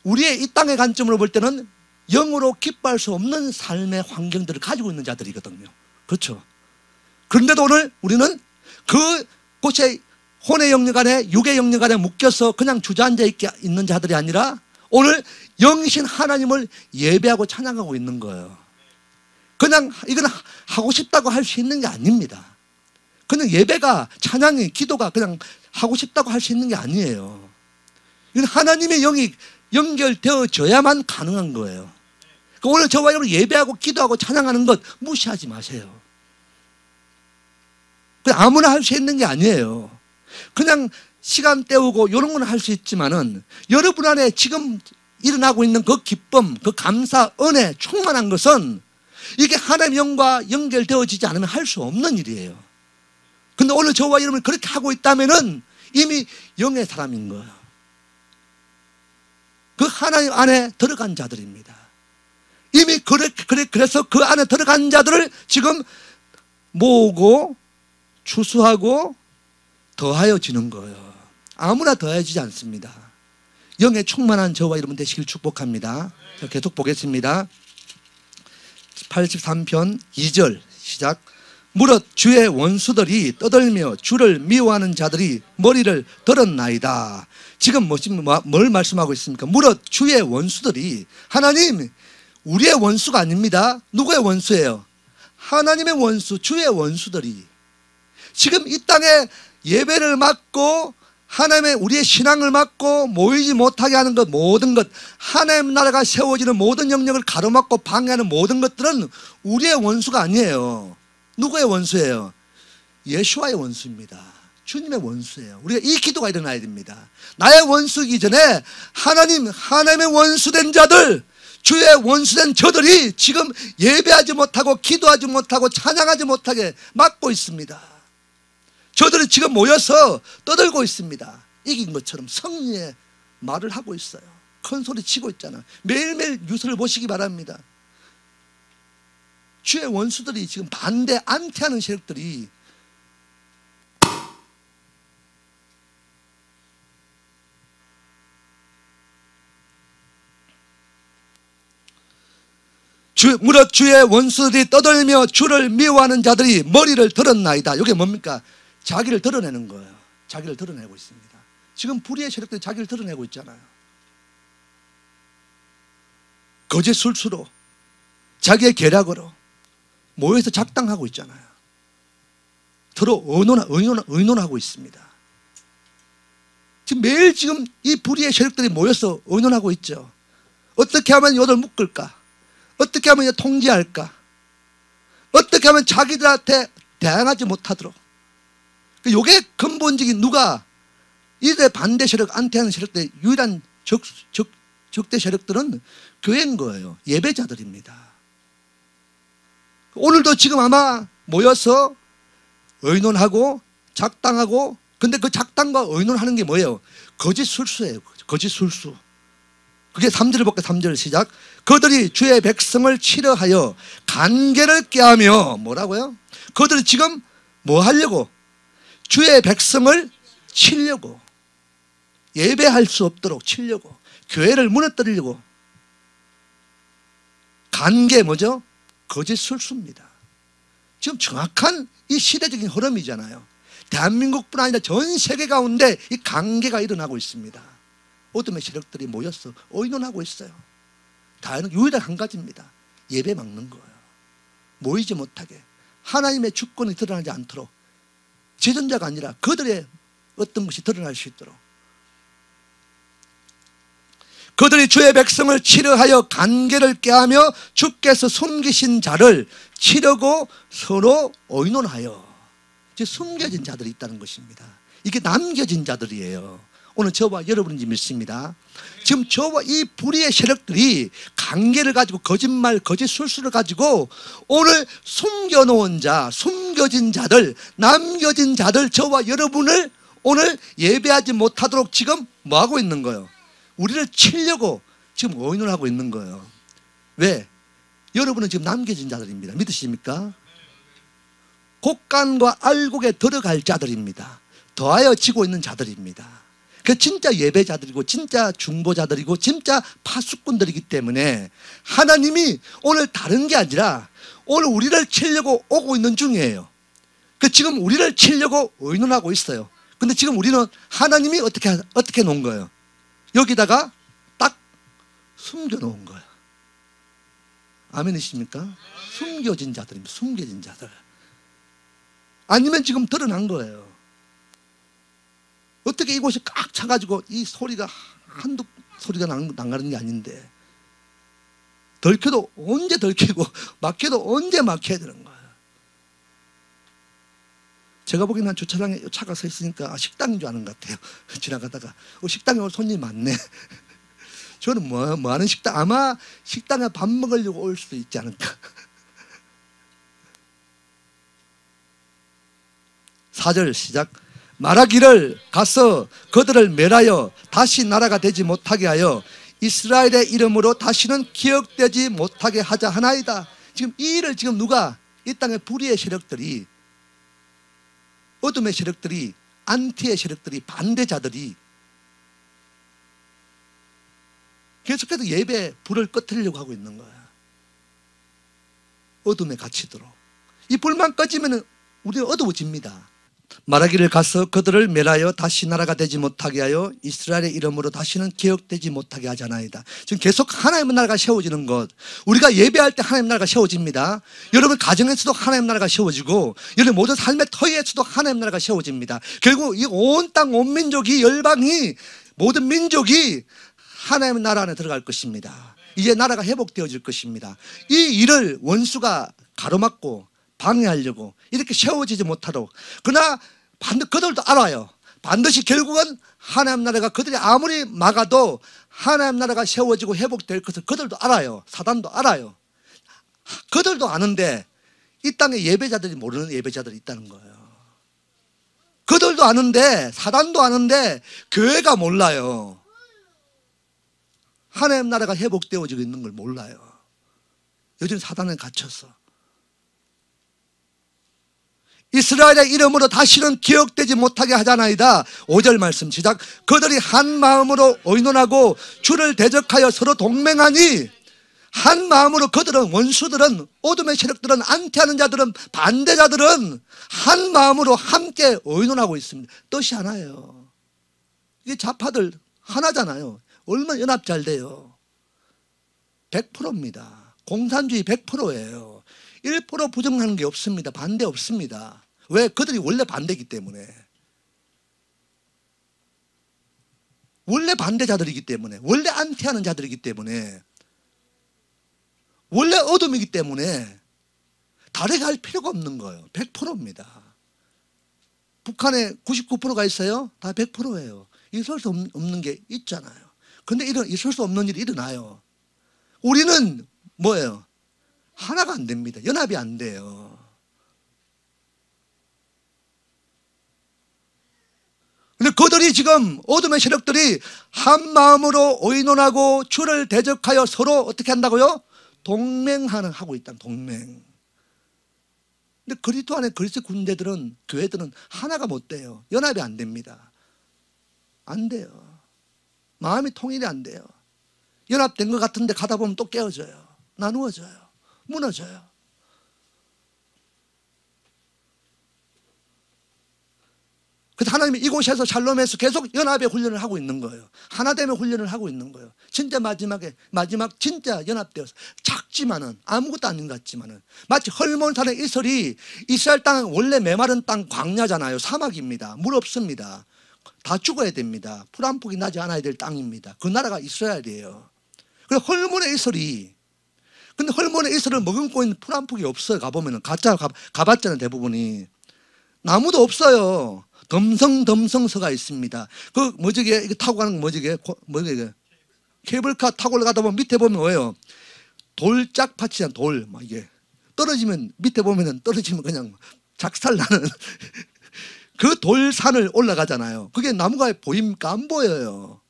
우리의 이 땅의 관점으로 볼 때는 영으로 기뻐할 수 없는 삶의 환경들을 가지고 있는 자들이거든요. 그렇죠. 그런데도 오늘 우리는 그곳에 혼의 영역 안에 육의 영역 안에 묶여서 그냥 주저앉아 있는 자들이 아니라 오늘 영이신 하나님을 예배하고 찬양하고 있는 거예요. 그냥 이건 하고 싶다고 할 수 있는 게 아닙니다. 그냥 예배가, 찬양이, 기도가 그냥 하고 싶다고 할 수 있는 게 아니에요. 이건 하나님의 영이 연결되어져야만 가능한 거예요. 그러니까 오늘 저와 여러분 예배하고 기도하고 찬양하는 것 무시하지 마세요. 그냥 아무나 할 수 있는 게 아니에요. 그냥 시간 때우고 이런 건 할 수 있지만은 여러분 안에 지금 일어나고 있는 그 기쁨, 그 감사, 은혜, 충만한 것은 이게 하나님의 영과 연결되어지지 않으면 할 수 없는 일이에요. 근데 오늘 저와 여러분이 그렇게 하고 있다면은 이미 영의 사람인 거예요. 그 하나님 안에 들어간 자들입니다. 이미 그래서 그 안에 들어간 자들을 지금 모으고 추수하고 더하여지는 거예요. 아무나 더해지지 않습니다. 영에 충만한 저와 여러분 되시길 축복합니다. 자, 계속 보겠습니다. 83편 2절 시작. 무릇 주의 원수들이 떠들며 주를 미워하는 자들이 머리를 들었나이다. 지금 뭘 말씀하고 있습니까? 무릇 주의 원수들이, 하나님 우리의 원수가 아닙니다. 누구의 원수예요? 하나님의 원수, 주의 원수들이 지금 이 땅에 예배를 막고 하나님의 우리의 신앙을 막고 모이지 못하게 하는 것, 모든 것, 하나님 나라가 세워지는 모든 영역을 가로막고 방해하는 모든 것들은 우리의 원수가 아니에요. 누구의 원수예요? 예수와의 원수입니다. 주님의 원수예요. 우리가 이 기도가 일어나야 됩니다. 나의 원수이기 전에 하나님의 원수된 자들, 주의 원수된 저들이 지금 예배하지 못하고 기도하지 못하고 찬양하지 못하게 막고 있습니다. 저들이 지금 모여서 떠들고 있습니다. 이긴 것처럼 승리의 말을 하고 있어요. 큰 소리 치고 있잖아. 매일매일 뉴스를 보시기 바랍니다. 주의 원수들이 지금 안티하는 세력들이 무릇 주의 원수들이 떠들며 주를 미워하는 자들이 머리를 들었나이다. 이게 뭡니까? 자기를 드러내는 거예요. 자기를 드러내고 있습니다. 지금 불의의 세력들이 자기를 드러내고 있잖아요. 거짓 술수로 자기의 계략으로 모여서 작당하고 있잖아요. 서로 의논하고 있습니다. 지금 매일 지금 이 불의의 세력들이 모여서 의논하고 있죠. 어떻게 하면 이들 묶을까? 어떻게 하면 통제할까? 어떻게 하면 자기들한테 대항하지 못하도록. 이게 근본적인 누가 이들의 반대 세력, 안티하는 세력들의 유일한 적대 세력들은 교회인 거예요. 예배자들입니다. 오늘도 지금 아마 모여서 의논하고 작당하고, 근데 그 작당과 의논하는 게 뭐예요? 거짓 술수예요. 거짓 술수. 그게 3절을 볼게요. 3절 시작. 그들이 주의 백성을 치려하여 간계를 꾀하며, 뭐라고요? 그들이 지금 뭐 하려고? 주의 백성을 치려고, 예배할 수 없도록 치려고, 교회를 무너뜨리려고. 간계 뭐죠? 거짓 술수입니다. 지금 정확한 이 시대적인 흐름이잖아요. 대한민국뿐 아니라 전 세계 가운데 이 간계가 일어나고 있습니다. 어둠의 세력들이 모여서 의논하고 있어요. 다른 유일한 한 가지입니다. 예배 막는 거예요. 모이지 못하게, 하나님의 주권이 드러나지 않도록, 지존자가 아니라 그들의 어떤 것이 드러날 수 있도록. 그들이 주의 백성을 치려하여 간계를 꾀하며 주께서 숨기신 자를 치려고 서로 의논하여. 즉 숨겨진 자들이 있다는 것입니다. 이게 남겨진 자들이에요. 오늘 저와 여러분인지 믿습니다. 지금 저와 이 불의의 세력들이 관계를 가지고 거짓말, 거짓 술수를 가지고 오늘 숨겨놓은 자, 숨겨진 자들, 남겨진 자들, 저와 여러분을 오늘 예배하지 못하도록 지금 뭐하고 있는 거예요? 우리를 치려고 지금 의논하고 있는 거예요. 왜? 여러분은 지금 남겨진 자들입니다. 믿으십니까? 곡간과 알곡에 들어갈 자들입니다. 더하여 지고 있는 자들입니다. 그 진짜 예배자들이고 진짜 중보자들이고 진짜 파수꾼들이기 때문에 하나님이 오늘 다른 게 아니라 오늘 우리를 치려고 오고 있는 중이에요. 그 지금 우리를 치려고 의논하고 있어요. 근데 지금 우리는 하나님이 어떻게 놓은 거예요? 여기다가 딱 숨겨놓은 거예요. 아멘이십니까? 숨겨진 자들입니다. 숨겨진 자들. 아니면 지금 드러난 거예요. 어떻게 이곳이 꽉 차가지고 이 소리가 한두 소리가 나가는 게 아닌데, 덜켜도 언제 덜키고 막혀도 언제 막혀야 되는 거예요. 제가 보기에는 한 주차장에 차가 서 있으니까 식당인 줄 아는 것 같아요. 지나가다가 식당에 올 손님이 많네. 저는 뭐 하는 식당, 아마 식당에 밥 먹으려고 올 수도 있지 않을까. 4절 시작. 말하기를 가서 그들을 멸하여 다시 나라가 되지 못하게 하여 이스라엘의 이름으로 다시는 기억되지 못하게 하자 하나이다. 지금 이 일을 지금 누가, 이 땅의 불의의 세력들이, 어둠의 세력들이, 안티의 세력들이, 반대자들이 계속해서 예배 불을 꺼뜨리려고 하고 있는 거야. 어둠에 갇히도록. 이 불만 꺼지면 우리는 어두워집니다. 말하기를 가서 그들을 멸하여 다시 나라가 되지 못하게 하여 이스라엘의 이름으로 다시는 기억되지 못하게 하잖아이다. 지금 계속 하나님의 나라가 세워지는 것, 우리가 예배할 때 하나님의 나라가 세워집니다. 여러분 가정에서도 하나님의 나라가 세워지고 여러분 모든 삶의 터에서도 하나님의 나라가 세워집니다. 결국 이 온 땅, 온 민족이, 열방이, 모든 민족이 하나님의 나라 안에 들어갈 것입니다. 이제 나라가 회복되어질 것입니다. 이 일을 원수가 가로막고 방해하려고 이렇게 세워지지 못하도록. 그러나 그들도 알아요. 반드시 결국은 하나님 나라가 그들이 아무리 막아도 하나님 나라가 세워지고 회복될 것을 그들도 알아요. 사단도 알아요. 그들도 아는데 이 땅에 예배자들이 모르는 예배자들이 있다는 거예요. 그들도 아는데, 사단도 아는데 교회가 몰라요. 하나님 나라가 회복되어지고 있는 걸 몰라요. 요즘 사단에 갇혀서. 이스라엘의 이름으로 다시는 기억되지 못하게 하자나이다. 5절 말씀 시작. 그들이 한 마음으로 의논하고 주를 대적하여 서로 동맹하니, 한 마음으로 그들은, 원수들은, 어둠의 세력들은, 안티하는 자들은, 반대자들은 한 마음으로 함께 의논하고 있습니다. 뜻이 하나예요. 이게 좌파들 하나잖아요. 얼마나 연합 잘 돼요. 100%입니다. 공산주의 100%예요. 1% 부정하는 게 없습니다. 반대 없습니다. 왜? 그들이 원래 반대이기 때문에. 원래 반대자들이기 때문에. 원래 안티하는 자들이기 때문에. 원래 어둠이기 때문에 다르게 할 필요가 없는 거예요. 100%입니다. 북한에 99%가 있어요? 다 100%예요. 있을 수 없는 게 있잖아요. 근데 있을 수 없는 일이 일어나요. 우리는 뭐예요? 하나가 안 됩니다. 연합이 안 돼요. 근데 그들이 지금 어둠의 세력들이 한 마음으로 의논하고 주를 대적하여 서로 어떻게 한다고요? 하고 있다. 동맹. 근데 그리스도 안에 그리스도 군대들은, 교회들은 하나가 못 돼요. 연합이 안 됩니다. 안 돼요. 마음이 통일이 안 돼요. 연합된 것 같은데 가다 보면 또 깨어져요. 나누어져요. 무너져요. 그래서 하나님이 이곳에서 샬롬에서 계속 연합의 훈련을 하고 있는 거예요. 하나됨의 훈련을 하고 있는 거예요. 진짜 마지막 진짜 연합되어서, 작지만은 아무것도 아닌 것 같지만은, 마치 헐몬산의 이슬이, 이스라엘 땅은 원래 메마른 땅, 광야잖아요. 사막입니다. 물 없습니다. 다 죽어야 됩니다. 풀 한 폭이 나지 않아야 될 땅입니다. 그 나라가 이스라엘이에요. 그래서 헐몬의 이슬이, 근데 헐몬의 이슬을 머금고 있는 풀 한 폭이 없어요. 가보면은. 가봤잖아요. 대부분이. 나무도 없어요. 덤성덤성서가 있습니다. 그 뭐지 이게 타고 가는 거 뭐지 이게 케이블카 타고 올라가다 보면 밑에 보면 뭐예요? 돌짝밭이잖아. 돌 막 이게 떨어지면, 밑에 보면은 떨어지면 그냥 작살나는 그 돌산을 올라가잖아요. 그게 나무가 보입니까? 안 보여요.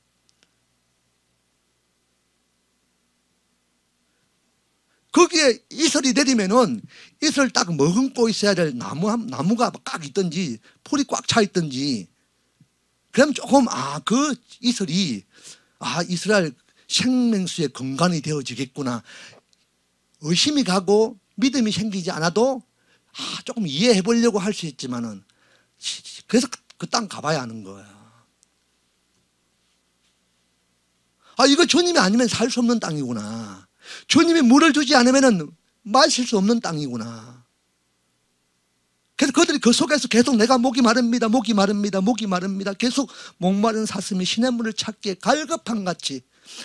거기에 이슬이 내리면은 이슬을 딱 머금고 있어야 될 나무가 꽉 있든지 풀이 꽉 차 있든지, 그럼 조금 그 이슬이 이스라엘 생명수의 근간이 되어지겠구나 의심이 가고 믿음이 생기지 않아도 조금 이해해 보려고 할 수 있지만은, 그래서 그 땅 가봐야 하는 거예요. 이거 주님이 아니면 살 수 없는 땅이구나. 주님이 물을 주지 않으면 마실 수 없는 땅이구나. 그래서 그들이 그 속에서 계속 내가 목이 마릅니다. 계속 목마른 사슴이 시냇물을 찾기에 갈급한 같이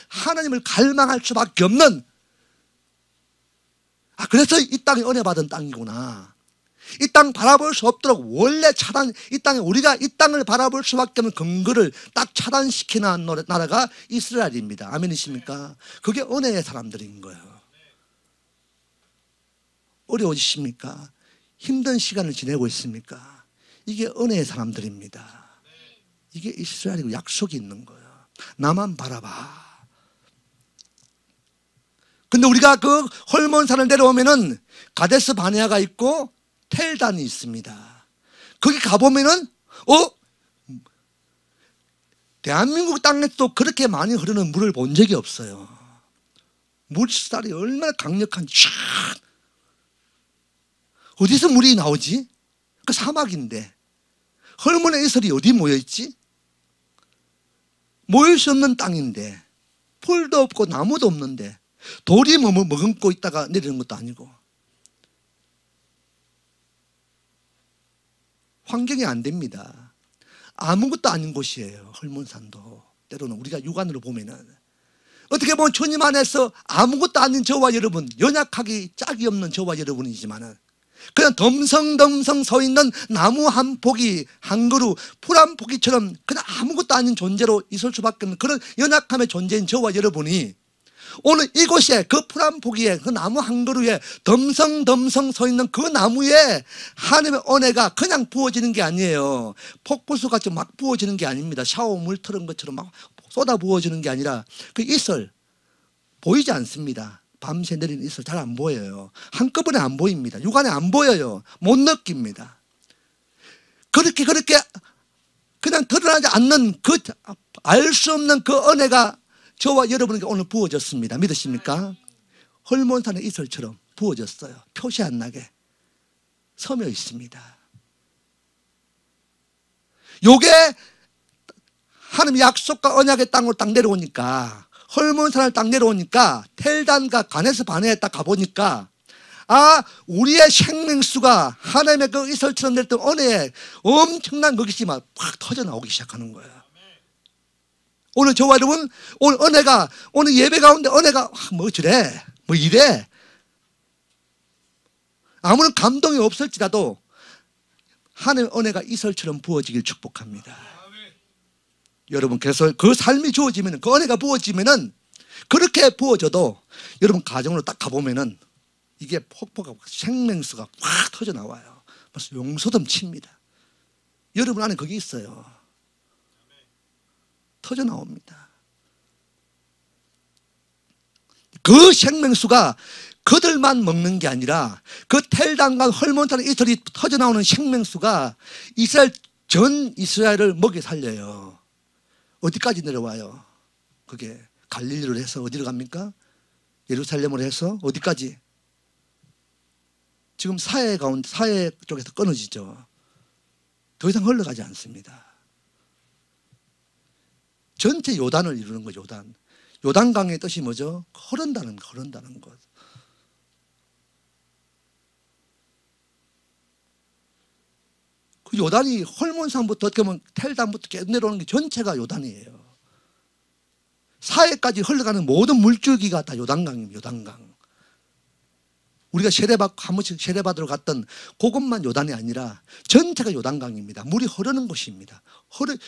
하나님을 갈망할 수밖에 없는, 그래서 이 땅이 은혜 받은 땅이구나. 이 땅 바라볼 수 없도록 원래 우리가 이 땅을 바라볼 수밖에 없는 근거를 딱 차단시키는 나라가 이스라엘입니다. 아멘이십니까? 그게 은혜의 사람들인 거예요. 어려우십니까? 힘든 시간을 지내고 있습니까? 이게 은혜의 사람들입니다. 이게 이스라엘이고 약속이 있는 거예요. 나만 바라봐. 근데 우리가 그 헐몬산을 내려오면은 가데스 바네아가 있고 텔단이 있습니다. 거기 가보면은 대한민국 땅에도 그렇게 많이 흐르는 물을 본 적이 없어요. 물살이 얼마나 강력한, 어디서 물이 나오지? 그 사막인데 헐몬의 이슬이 어디 모여있지? 모일 수 없는 땅인데, 풀도 없고 나무도 없는데, 돌이 머금고 있다가 내리는 것도 아니고, 환경이 안 됩니다. 아무것도 아닌 곳이에요. 헐몬산도 때로는 우리가 육안으로 보면은, 어떻게 보면 주님 안에서 아무것도 아닌 저와 여러분, 연약하기 짝이 없는 저와 여러분이지만은, 그냥 덤성덤성 서 있는 나무 한 포기, 한 그루, 풀 한 포기처럼 그냥 아무것도 아닌 존재로 있을 수밖에 없는 그런 연약함의 존재인 저와 여러분이 오늘 이곳에 그 풀 한 포기에 그 나무 한 그루에 덤성덤성 서 있는 그 나무에 하나님의 은혜가 그냥 부어지는 게 아니에요. 폭포수같이 막 부어지는 게 아닙니다. 샤워 물 틀은 것처럼 막 쏟아 부어지는 게 아니라 그 이슬 보이지 않습니다. 밤새 내리는 이슬 잘 안 보여요. 한꺼번에 안 보입니다. 육안에 안 보여요. 못 느낍니다. 그렇게 그냥 드러나지 않는 그 알 수 없는 그 은혜가 저와 여러분에게 오늘 부어졌습니다. 믿으십니까? 헐몬산의 이슬처럼 부어졌어요. 표시 안 나게 서며 있습니다. 요게 하나님 약속과 언약의 땅으로 딱 내려오니까 헐몬산을 딱 내려오니까 텔단과 가네스 바네에 딱 가보니까 우리의 생명수가 하나님의 그 이슬처럼 내렸던 은혜에 엄청난 것이 막 팍 터져 나오기 시작하는 거예요. 오늘 저와 여러분, 오늘 은혜가, 오늘 예배 가운데 은혜가 뭐 저래, 뭐 이래. 아무런 감동이 없을지라도 하나님의 은혜가 이슬처럼 부어지길 축복합니다. 여러분, 그래서 그 삶이 주어지면, 그 은혜가 부어지면은 그렇게 부어져도 여러분 가정으로 딱 가보면은 이게 폭포가 생명수가 확 터져 나와요. 벌써 용서듬 칩니다. 여러분 안에 그게 있어요. 터져 나옵니다. 그 생명수가 그들만 먹는 게 아니라 그 텔단과 헐몬산의 이슬이 터져 나오는 생명수가 전 이스라엘을 먹여 살려요. 어디까지 내려와요? 그게 갈릴리로 해서 어디로 갑니까? 예루살렘으로 해서 어디까지? 지금 사해 쪽에서 끊어지죠. 더 이상 흘러가지 않습니다. 전체 요단을 이루는 거죠. 요단강의 뜻이 뭐죠? 흐른다는 것. 그 요단이 헐몬산부터 어떻게 보면 텔단부터 계속 내려오는 게 전체가 요단이에요. 사해까지 흘러가는 모든 물줄기가 다 요단강입니다. 요단강. 우리가 한 번씩 세례받으러 갔던 그것만 요단이 아니라 전체가 요단강입니다. 물이 흐르는 곳입니다.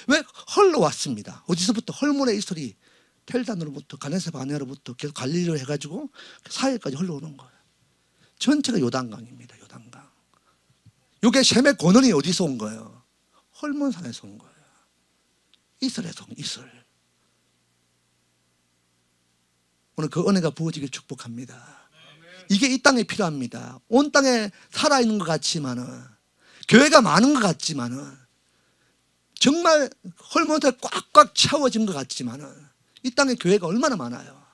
왜 흘러왔습니다. 어디서부터? 헐몬의 이슬이 텔단으로부터 가네스 바네아로부터 계속 갈릴리로 해가지고 사해까지 흘러오는 거예요. 전체가 요단강입니다. 요단강. 이게 셈의 권원이 어디서 온 거예요? 헐몬산에서 온 거예요. 이슬에서 온 이슬. 오늘 그 은혜가 부어지길 축복합니다. 이게 이 땅에 필요합니다. 온 땅에 살아있는 것 같지만은, 교회가 많은 것 같지만은, 정말 헐몬에 꽉꽉 채워진 것 같지만은, 이 땅에 교회가 얼마나 많아요.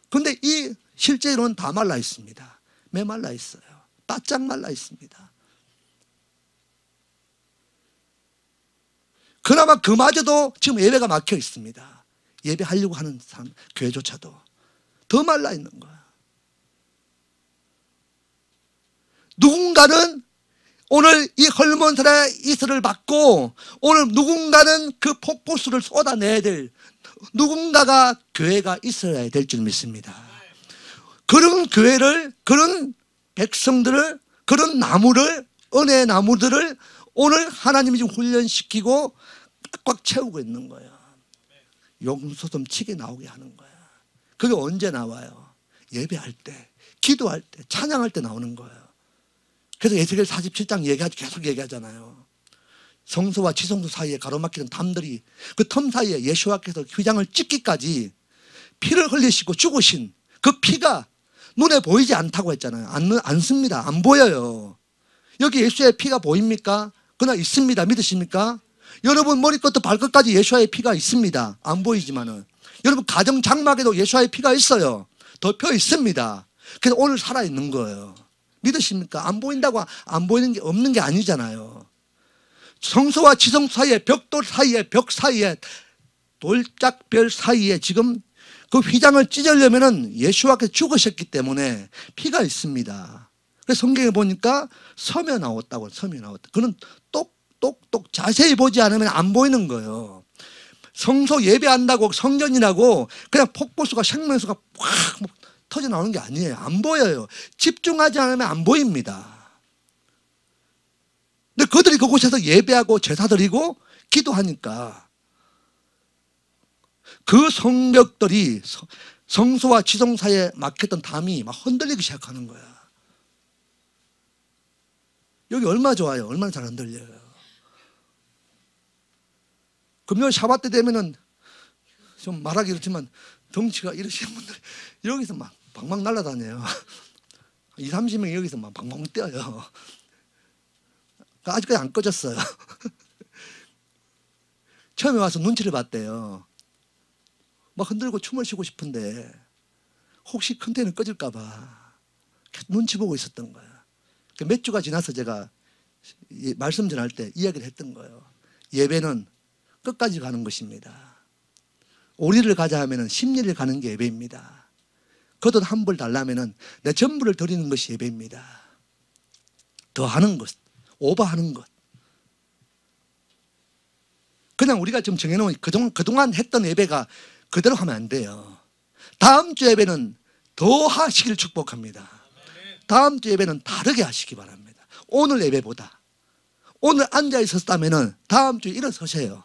그런데 이 실제로는 다 말라 있습니다. 메말라 있어요. 바짝 말라 있습니다. 그나마 그마저도 지금 예배가 막혀 있습니다. 예배하려고 하는 사람, 교회조차도. 더 말라 있는 거야. 누군가는 오늘 이 헐몬산의 이슬을 받고 오늘 누군가는 그 폭포수를 쏟아내야 될 누군가가 교회가 있어야 될 줄 믿습니다. 그런 교회를, 그런 백성들을, 그런 나무를, 은혜의 나무들을 오늘 하나님이 지금 훈련시키고 꽉꽉 채우고 있는 거예요. 용서좀 치게 나오게 하는 거예요. 그게 언제 나와요? 예배할 때, 기도할 때, 찬양할 때 나오는 거예요. 그래서 에스겔 47장 계속 얘기하잖아요. 성소와 지성소 사이에 가로막히는 담들이 그 텀 사이에 예수와께서 휘장을 찢기까지 피를 흘리시고 죽으신 그 피가 눈에 보이지 않다고 했잖아요. 않습니다. 안 보여요. 여기 예수의 피가 보입니까? 그러나 있습니다. 믿으십니까? 여러분 머리끝부터 발끝까지 예수의 피가 있습니다. 안 보이지만은. 여러분 가정 장막에도 예수의 피가 있어요. 덮여 있습니다. 그래서 오늘 살아있는 거예요. 믿으십니까? 안 보인다고 안 보이는 게 없는 게 아니잖아요. 성소와 지성소 사이에, 벽돌 사이에, 벽 사이에, 돌짝별 사이에 지금 그 휘장을 찢으려면은 예수와께서 죽으셨기 때문에 피가 있습니다. 그래서 성경에 보니까 섬에 나왔다고, 섬에 나왔다. 그는 똑똑똑 자세히 보지 않으면 안 보이는 거예요. 성소 예배한다고 성전이라고 그냥 폭포수가 생명수가 확 터져 나오는 게 아니에요. 안 보여요. 집중하지 않으면 안 보입니다. 근데 그들이 그곳에서 예배하고 제사 드리고 기도하니까 그 성벽들이 성소와 지성 사이에 막혔던 담이 막 흔들리기 시작하는 거야. 여기 얼마나 좋아요. 얼마나 잘 흔들려요. 금요일 샤bat 때 되면은 좀 말하기 그렇지만 덩치가 이러시는 분들이 여기서 막 방방 날아다녀요. 20, 30명이 여기서 막 방방 뛰어요. 아직까지 안 꺼졌어요. 처음에 와서 눈치를 봤대요. 막 흔들고 춤을 추고 싶은데 혹시 컨테이너 꺼질까 봐 눈치 보고 있었던 거야. 몇 주가 지나서 제가 말씀 전할 때 이야기를 했던 거예요. 예배는 끝까지 가는 것입니다. 오리를 가자 하면 심리를 가는 게 예배입니다. 겉옷 한 벌 달라면 내 전부를 드리는 것이 예배입니다. 더 하는 것, 오버하는 것. 그냥 우리가 지금 정해놓은 그동안 했던 예배가 그대로 하면 안 돼요. 다음 주 예배는 더 하시기를 축복합니다. 다음 주 예배는 다르게 하시기 바랍니다. 오늘 예배보다. 오늘 앉아 있었다면 다음 주에 일어서세요.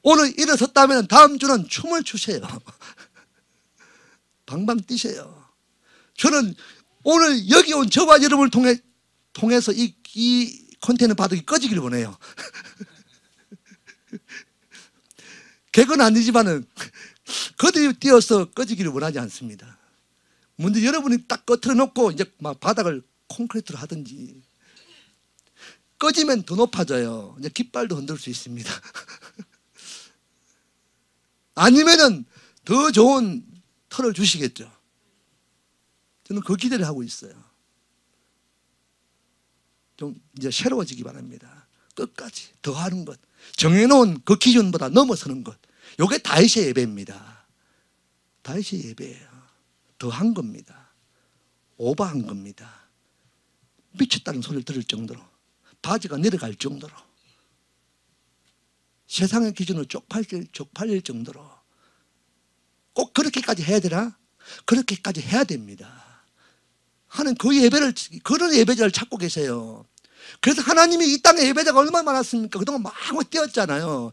오늘 일어섰다면 다음 주는 춤을 추세요. 방방 뛰세요. 저는 오늘 여기 온 저와 여러분을 통해서 이 컨테이너 바둑이 꺼지기를 원해요. 개그는 아니지만은 그들이 뛰어서 꺼지기를 원하지 않습니다. 먼저 여러분이 딱 꺼트려 놓고 이제 막 바닥을 콘크리트로 하든지. 꺼지면 더 높아져요. 이제 깃발도 흔들 수 있습니다. 아니면은 더 좋은 털을 주시겠죠. 저는 그 기대를 하고 있어요. 좀 이제 새로워지기 바랍니다. 끝까지 더 하는 것. 정해놓은 그 기준보다 넘어서는 것. 이게 다윗의 예배입니다. 다윗의 예배예요. 더 한 겁니다. 오버한 겁니다. 미쳤다는 소리를 들을 정도로 바지가 내려갈 정도로 세상의 기준으로 쪽팔릴 정도로 꼭 그렇게까지 해야 되나? 그렇게까지 해야 됩니다. 하는 그 예배를, 그런 예배자를 찾고 계세요. 그래서 하나님이 이 땅에 예배자가 얼마나 많았습니까? 그동안 막 뛰었잖아요.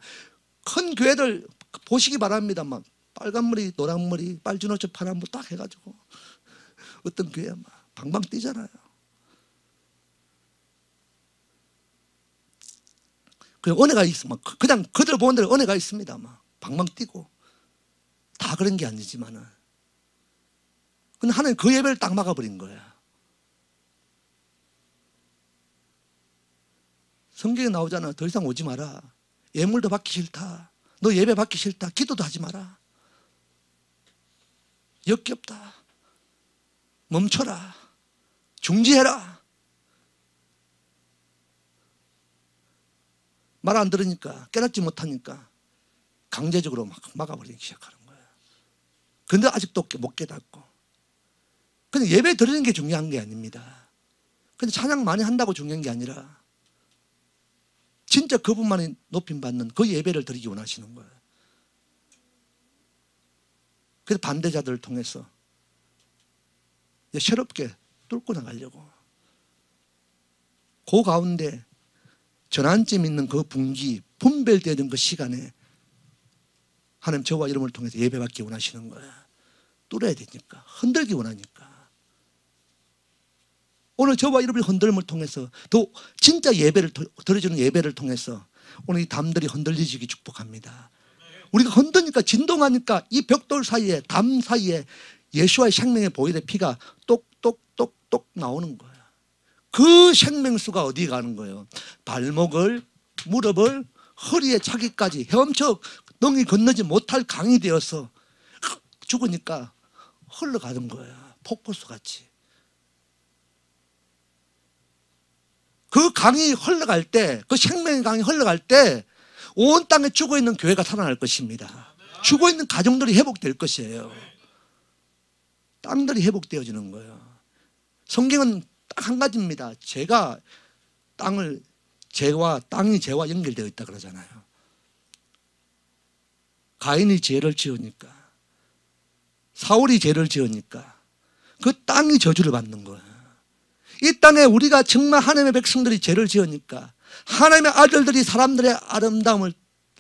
큰 교회들 보시기 바랍니다. 막 빨간머리, 노란머리, 빨주노초 파란머 딱 해가지고 어떤 교회 막 방방 뛰잖아요. 그 은혜가 있어. 막 그냥 그들 보는 대로 은혜가 있습니다. 막 방방 뛰고 다 그런 게 아니지만은. 근데 하나님 그 예배를 딱 막아버린 거야. 성경에 나오잖아. 더 이상 오지 마라. 예물도 받기 싫다. 너 예배 받기 싫다. 기도도 하지 마라. 역겹다. 멈춰라. 중지해라. 말 안 들으니까, 깨닫지 못하니까 강제적으로 막 막아버리기 시작하는 거예요. 근데 아직도 못 깨닫고. 근데 예배 드리는 게 중요한 게 아닙니다. 근데 찬양 많이 한다고 중요한 게 아니라 진짜 그분만이 높임받는 그 예배를 드리기 원하시는 거예요. 그래서 반대자들을 통해서 새롭게 뚫고 나가려고. 그 가운데 전환점 있는 그 분기, 분별되는 그 시간에 하나님 저와 여러분을 통해서 예배받기 원하시는 거예요. 뚫어야 되니까. 흔들기 원하니까. 오늘 저와 여러분의 흔들림을 통해서 또 진짜 예배를 드려주는 예배를 통해서 오늘 이 담들이 흔들리시기 축복합니다. 우리가 흔드니까 진동하니까 이 벽돌 사이에 담 사이에 예수와의 생명의 보혈의 피가 똑똑똑똑 나오는 거예요. 그 생명수가 어디 가는 거예요? 발목을, 무릎을, 허리에 차기까지 헤엄쳐 능히 건너지 못할 강이 되어서 죽으니까 흘러가는 거예요. 폭포수 같이. 그 강이 흘러갈 때, 그 생명의 강이 흘러갈 때 온 땅에 죽어있는 교회가 살아날 것입니다. 죽어있는 가정들이 회복될 것이에요. 땅들이 회복되어지는 거예요. 성경은 딱 한 가지입니다. 땅이 죄와 연결되어 있다 그러잖아요. 가인이 죄를 지으니까 사울이 죄를 지으니까 그 땅이 저주를 받는 거예요. 이 땅에 우리가 정말 하나님의 백성들이 죄를 지으니까 하나님의 아들들이 사람들의 아름다움을,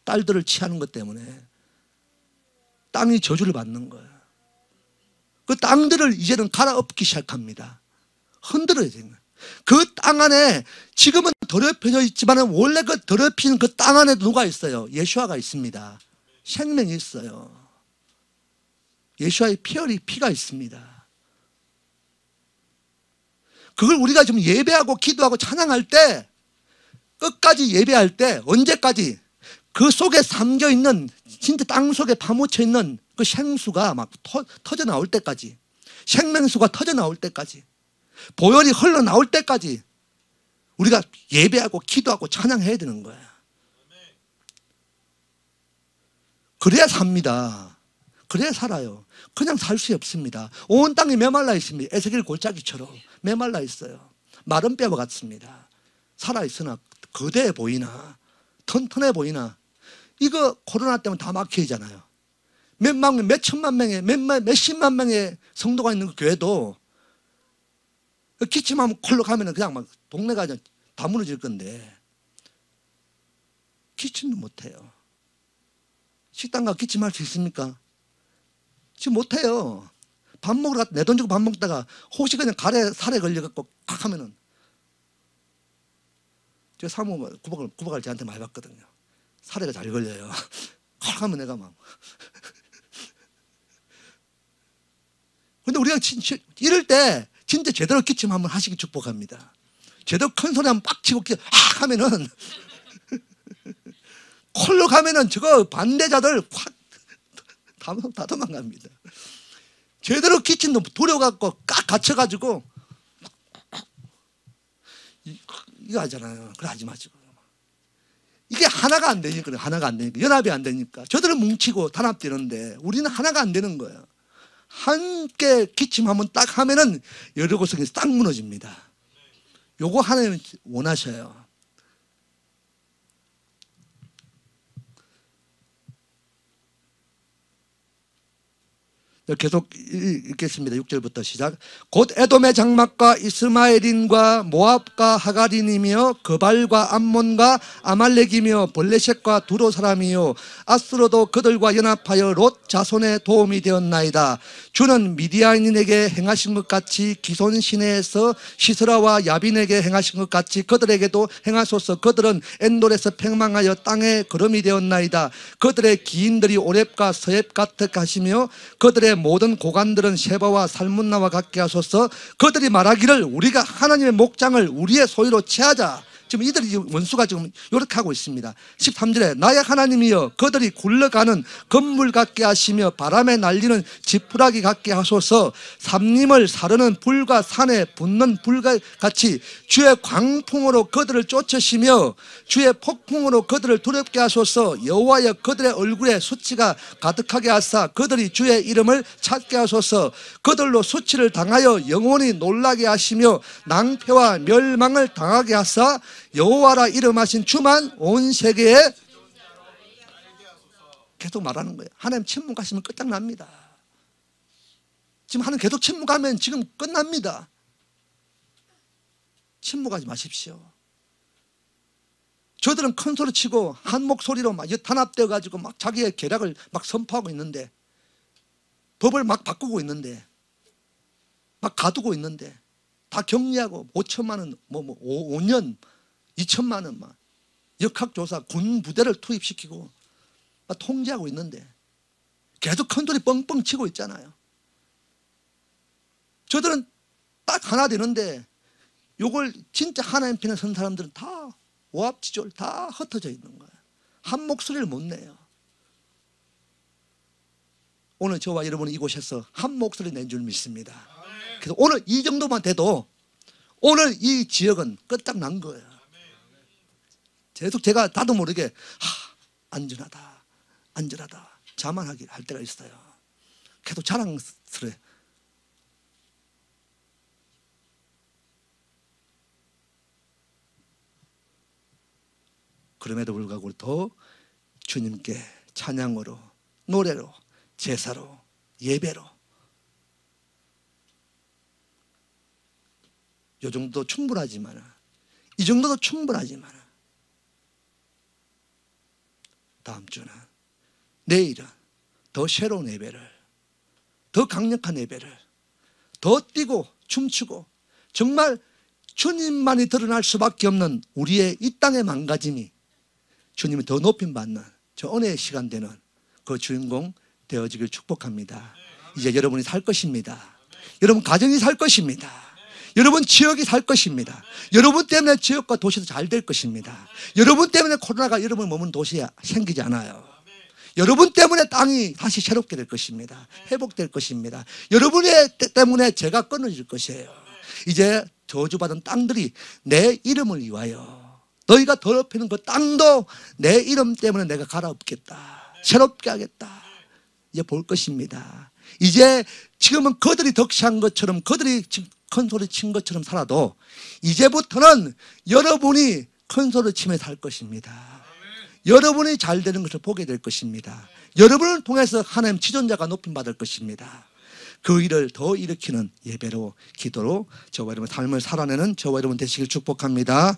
딸들을 취하는 것 때문에 땅이 저주를 받는 거예요. 그 땅들을 이제는 갈아엎기 시작합니다. 흔들어야 되는 거예요. 그 땅 안에 지금은 더럽혀져 있지만 원래 그 더럽힌 그 땅 안에 누가 있어요? 예수아가 있습니다. 생명이 있어요. 예수아의 피가 있습니다. 그걸 우리가 지금 예배하고 기도하고 찬양할 때, 끝까지 예배할 때, 언제까지 그 속에 잠겨 있는, 진짜 땅 속에 파묻혀 있는 그 생수가 막 터져 나올 때까지, 생명수가 터져 나올 때까지, 보혈이 흘러 나올 때까지 우리가 예배하고 기도하고 찬양해야 되는 거예요. 그래야 삽니다. 그래야 살아요. 그냥 살 수 없습니다. 온 땅이 메말라 있습니다. 에스겔 골짜기처럼 메말라 있어요. 마른 뼈와 같습니다. 살아있으나 거대해 보이나 튼튼해 보이나, 이거 코로나 때문에 다 막혀있잖아요. 몇 천만 명의 몇십만 명의 성도가 있는 그 교회도 기침하면 콜로 가면 그냥 막 동네가 다 무너질 건데 기침도 못해요. 식당 가 기침할 수 있습니까? 지금 못해요. 밥 먹으러 내 돈 주고 밥 먹다가 혹시 그냥 살에 걸려갖고 콱 하면은, 제가 사모 구박을 저한테 많이 받거든요. 살에가 잘 걸려요. 콱 하면 내가 막. 근데 우리가 이럴 때 진짜 제대로 기침 한번 하시기 축복합니다. 제대로 큰 소리 한번 빡 치고 악 하면은 콜로 가면은 저거 반대자들 확 다 도망갑니다. 제대로 기침도 두려워갖고 깍 갇혀가지고 이거 하잖아요. 그래 하지 마시고. 이게 하나가 안 되니까, 연합이 안 되니까 저들은 뭉치고 단합되는데 우리는 하나가 안 되는 거예요. 함께 기침하면 딱 하면은 여러 곳에 딱 무너집니다. 요거 하나님 원하셔요. 계속 읽겠습니다. 6절부터 시작. 곧 에돔의 장막과 이스마엘인과 모압과 하가린이며 거발과 암몬과 아말렉이며 블레셋과 두로 사람이요 아스로도 그들과 연합하여 롯 자손의 도움이 되었나이다. 주는 미디안인에게 행하신 것 같이 기손 시내에서 시스라와 야빈에게 행하신 것 같이 그들에게도 행하소서. 그들은 엔돌에서 팽망하여 땅에 거름이 되었나이다. 그들의 기인들이 오렙과 서렙 같으하시며 그들의 모든 고관들은 세바와 살문나와 같게 하소서. 그들이 말하기를 우리가 하나님의 목장을 우리의 소유로 취하자. 지금 이들이 원수가 지금 이렇게 하고 있습니다. 13절에 나의 하나님이여 그들이 굴러가는 건물 같게 하시며 바람에 날리는 지푸라기 같게 하소서. 삼림을 사르는 불과 산에 붙는 불과 같이 주의 광풍으로 그들을 쫓으시며 주의 폭풍으로 그들을 두렵게 하소서. 여호와여 그들의 얼굴에 수치가 가득하게 하사 그들이 주의 이름을 찾게 하소서. 그들로 수치를 당하여 영원히 놀라게 하시며 낭패와 멸망을 당하게 하사 여호와라 이름하신 주만 온 세계에, 계속 말하는 거예요. 하나님 침묵하시면 끝장납니다. 지금 하나님 계속 침묵하면 지금 끝납니다. 침묵하지 마십시오. 저들은 큰 소리 치고 한 목소리로 막 탄압되어 가지고 막 자기의 계략을 막 선포하고 있는데, 법을 막 바꾸고 있는데, 막 가두고 있는데, 다 격리하고 5천만 원, 5년 2천만 원 막 역학조사 군 부대를 투입시키고 막 통제하고 있는데 계속 큰 소리 뻥뻥 치고 있잖아요. 저들은 딱 하나 되는데 요걸 진짜 하나님 편에 선 사람들은 다 오합지졸 다 흩어져 있는 거예요. 한 목소리를 못 내요. 오늘 저와 여러분은 이곳에서 한 목소리 낸 줄 믿습니다. 그래서 오늘 이 정도만 돼도 오늘 이 지역은 끝장난 거예요. 계속 제가 나도 모르게 안전하다 자만하게 할 때가 있어요. 계속 자랑스러워. 그럼에도 불구하고 더 주님께 찬양으로, 노래로, 제사로, 예배로 요 정도 충분하지만, 이 정도도 충분하지만, 다음 주는, 내일은 더 새로운 예배를, 더 강력한 예배를, 더 뛰고 춤추고 정말 주님만이 드러날 수밖에 없는 우리의 이 땅의 망가짐이 주님이 더 높임받는 저 은혜의 시간 되는 그 주인공 되어지길 축복합니다. 이제 여러분이 살 것입니다. 여러분 가정이 살 것입니다. 여러분 지역이 살 것입니다. 여러분 때문에 지역과 도시도 잘 될 것입니다. 여러분 때문에 코로나가 여러분 머문 도시에 생기지 않아요. 여러분 때문에 땅이 다시 새롭게 될 것입니다. 회복될 것입니다. 여러분 때문에 죄가 끊어질 것이에요. 이제 저주받은 땅들이 내 이름을 위하여, 너희가 더럽히는 그 땅도 내 이름 때문에 내가 갈아엎겠다, 새롭게 하겠다, 이제 볼 것입니다. 이제 지금은 그들이 덕시한 것처럼, 그들이 큰 소리 친 것처럼 살아도 이제부터는 여러분이 큰 소리 치며 살 것입니다. 여러분이 잘 되는 것을 보게 될 것입니다. 여러분을 통해서 하나님 지존자가 높임받을 것입니다. 그 일을 더 일으키는 예배로, 기도로 저와 여러분 삶을 살아내는 저와 여러분 되시길 축복합니다.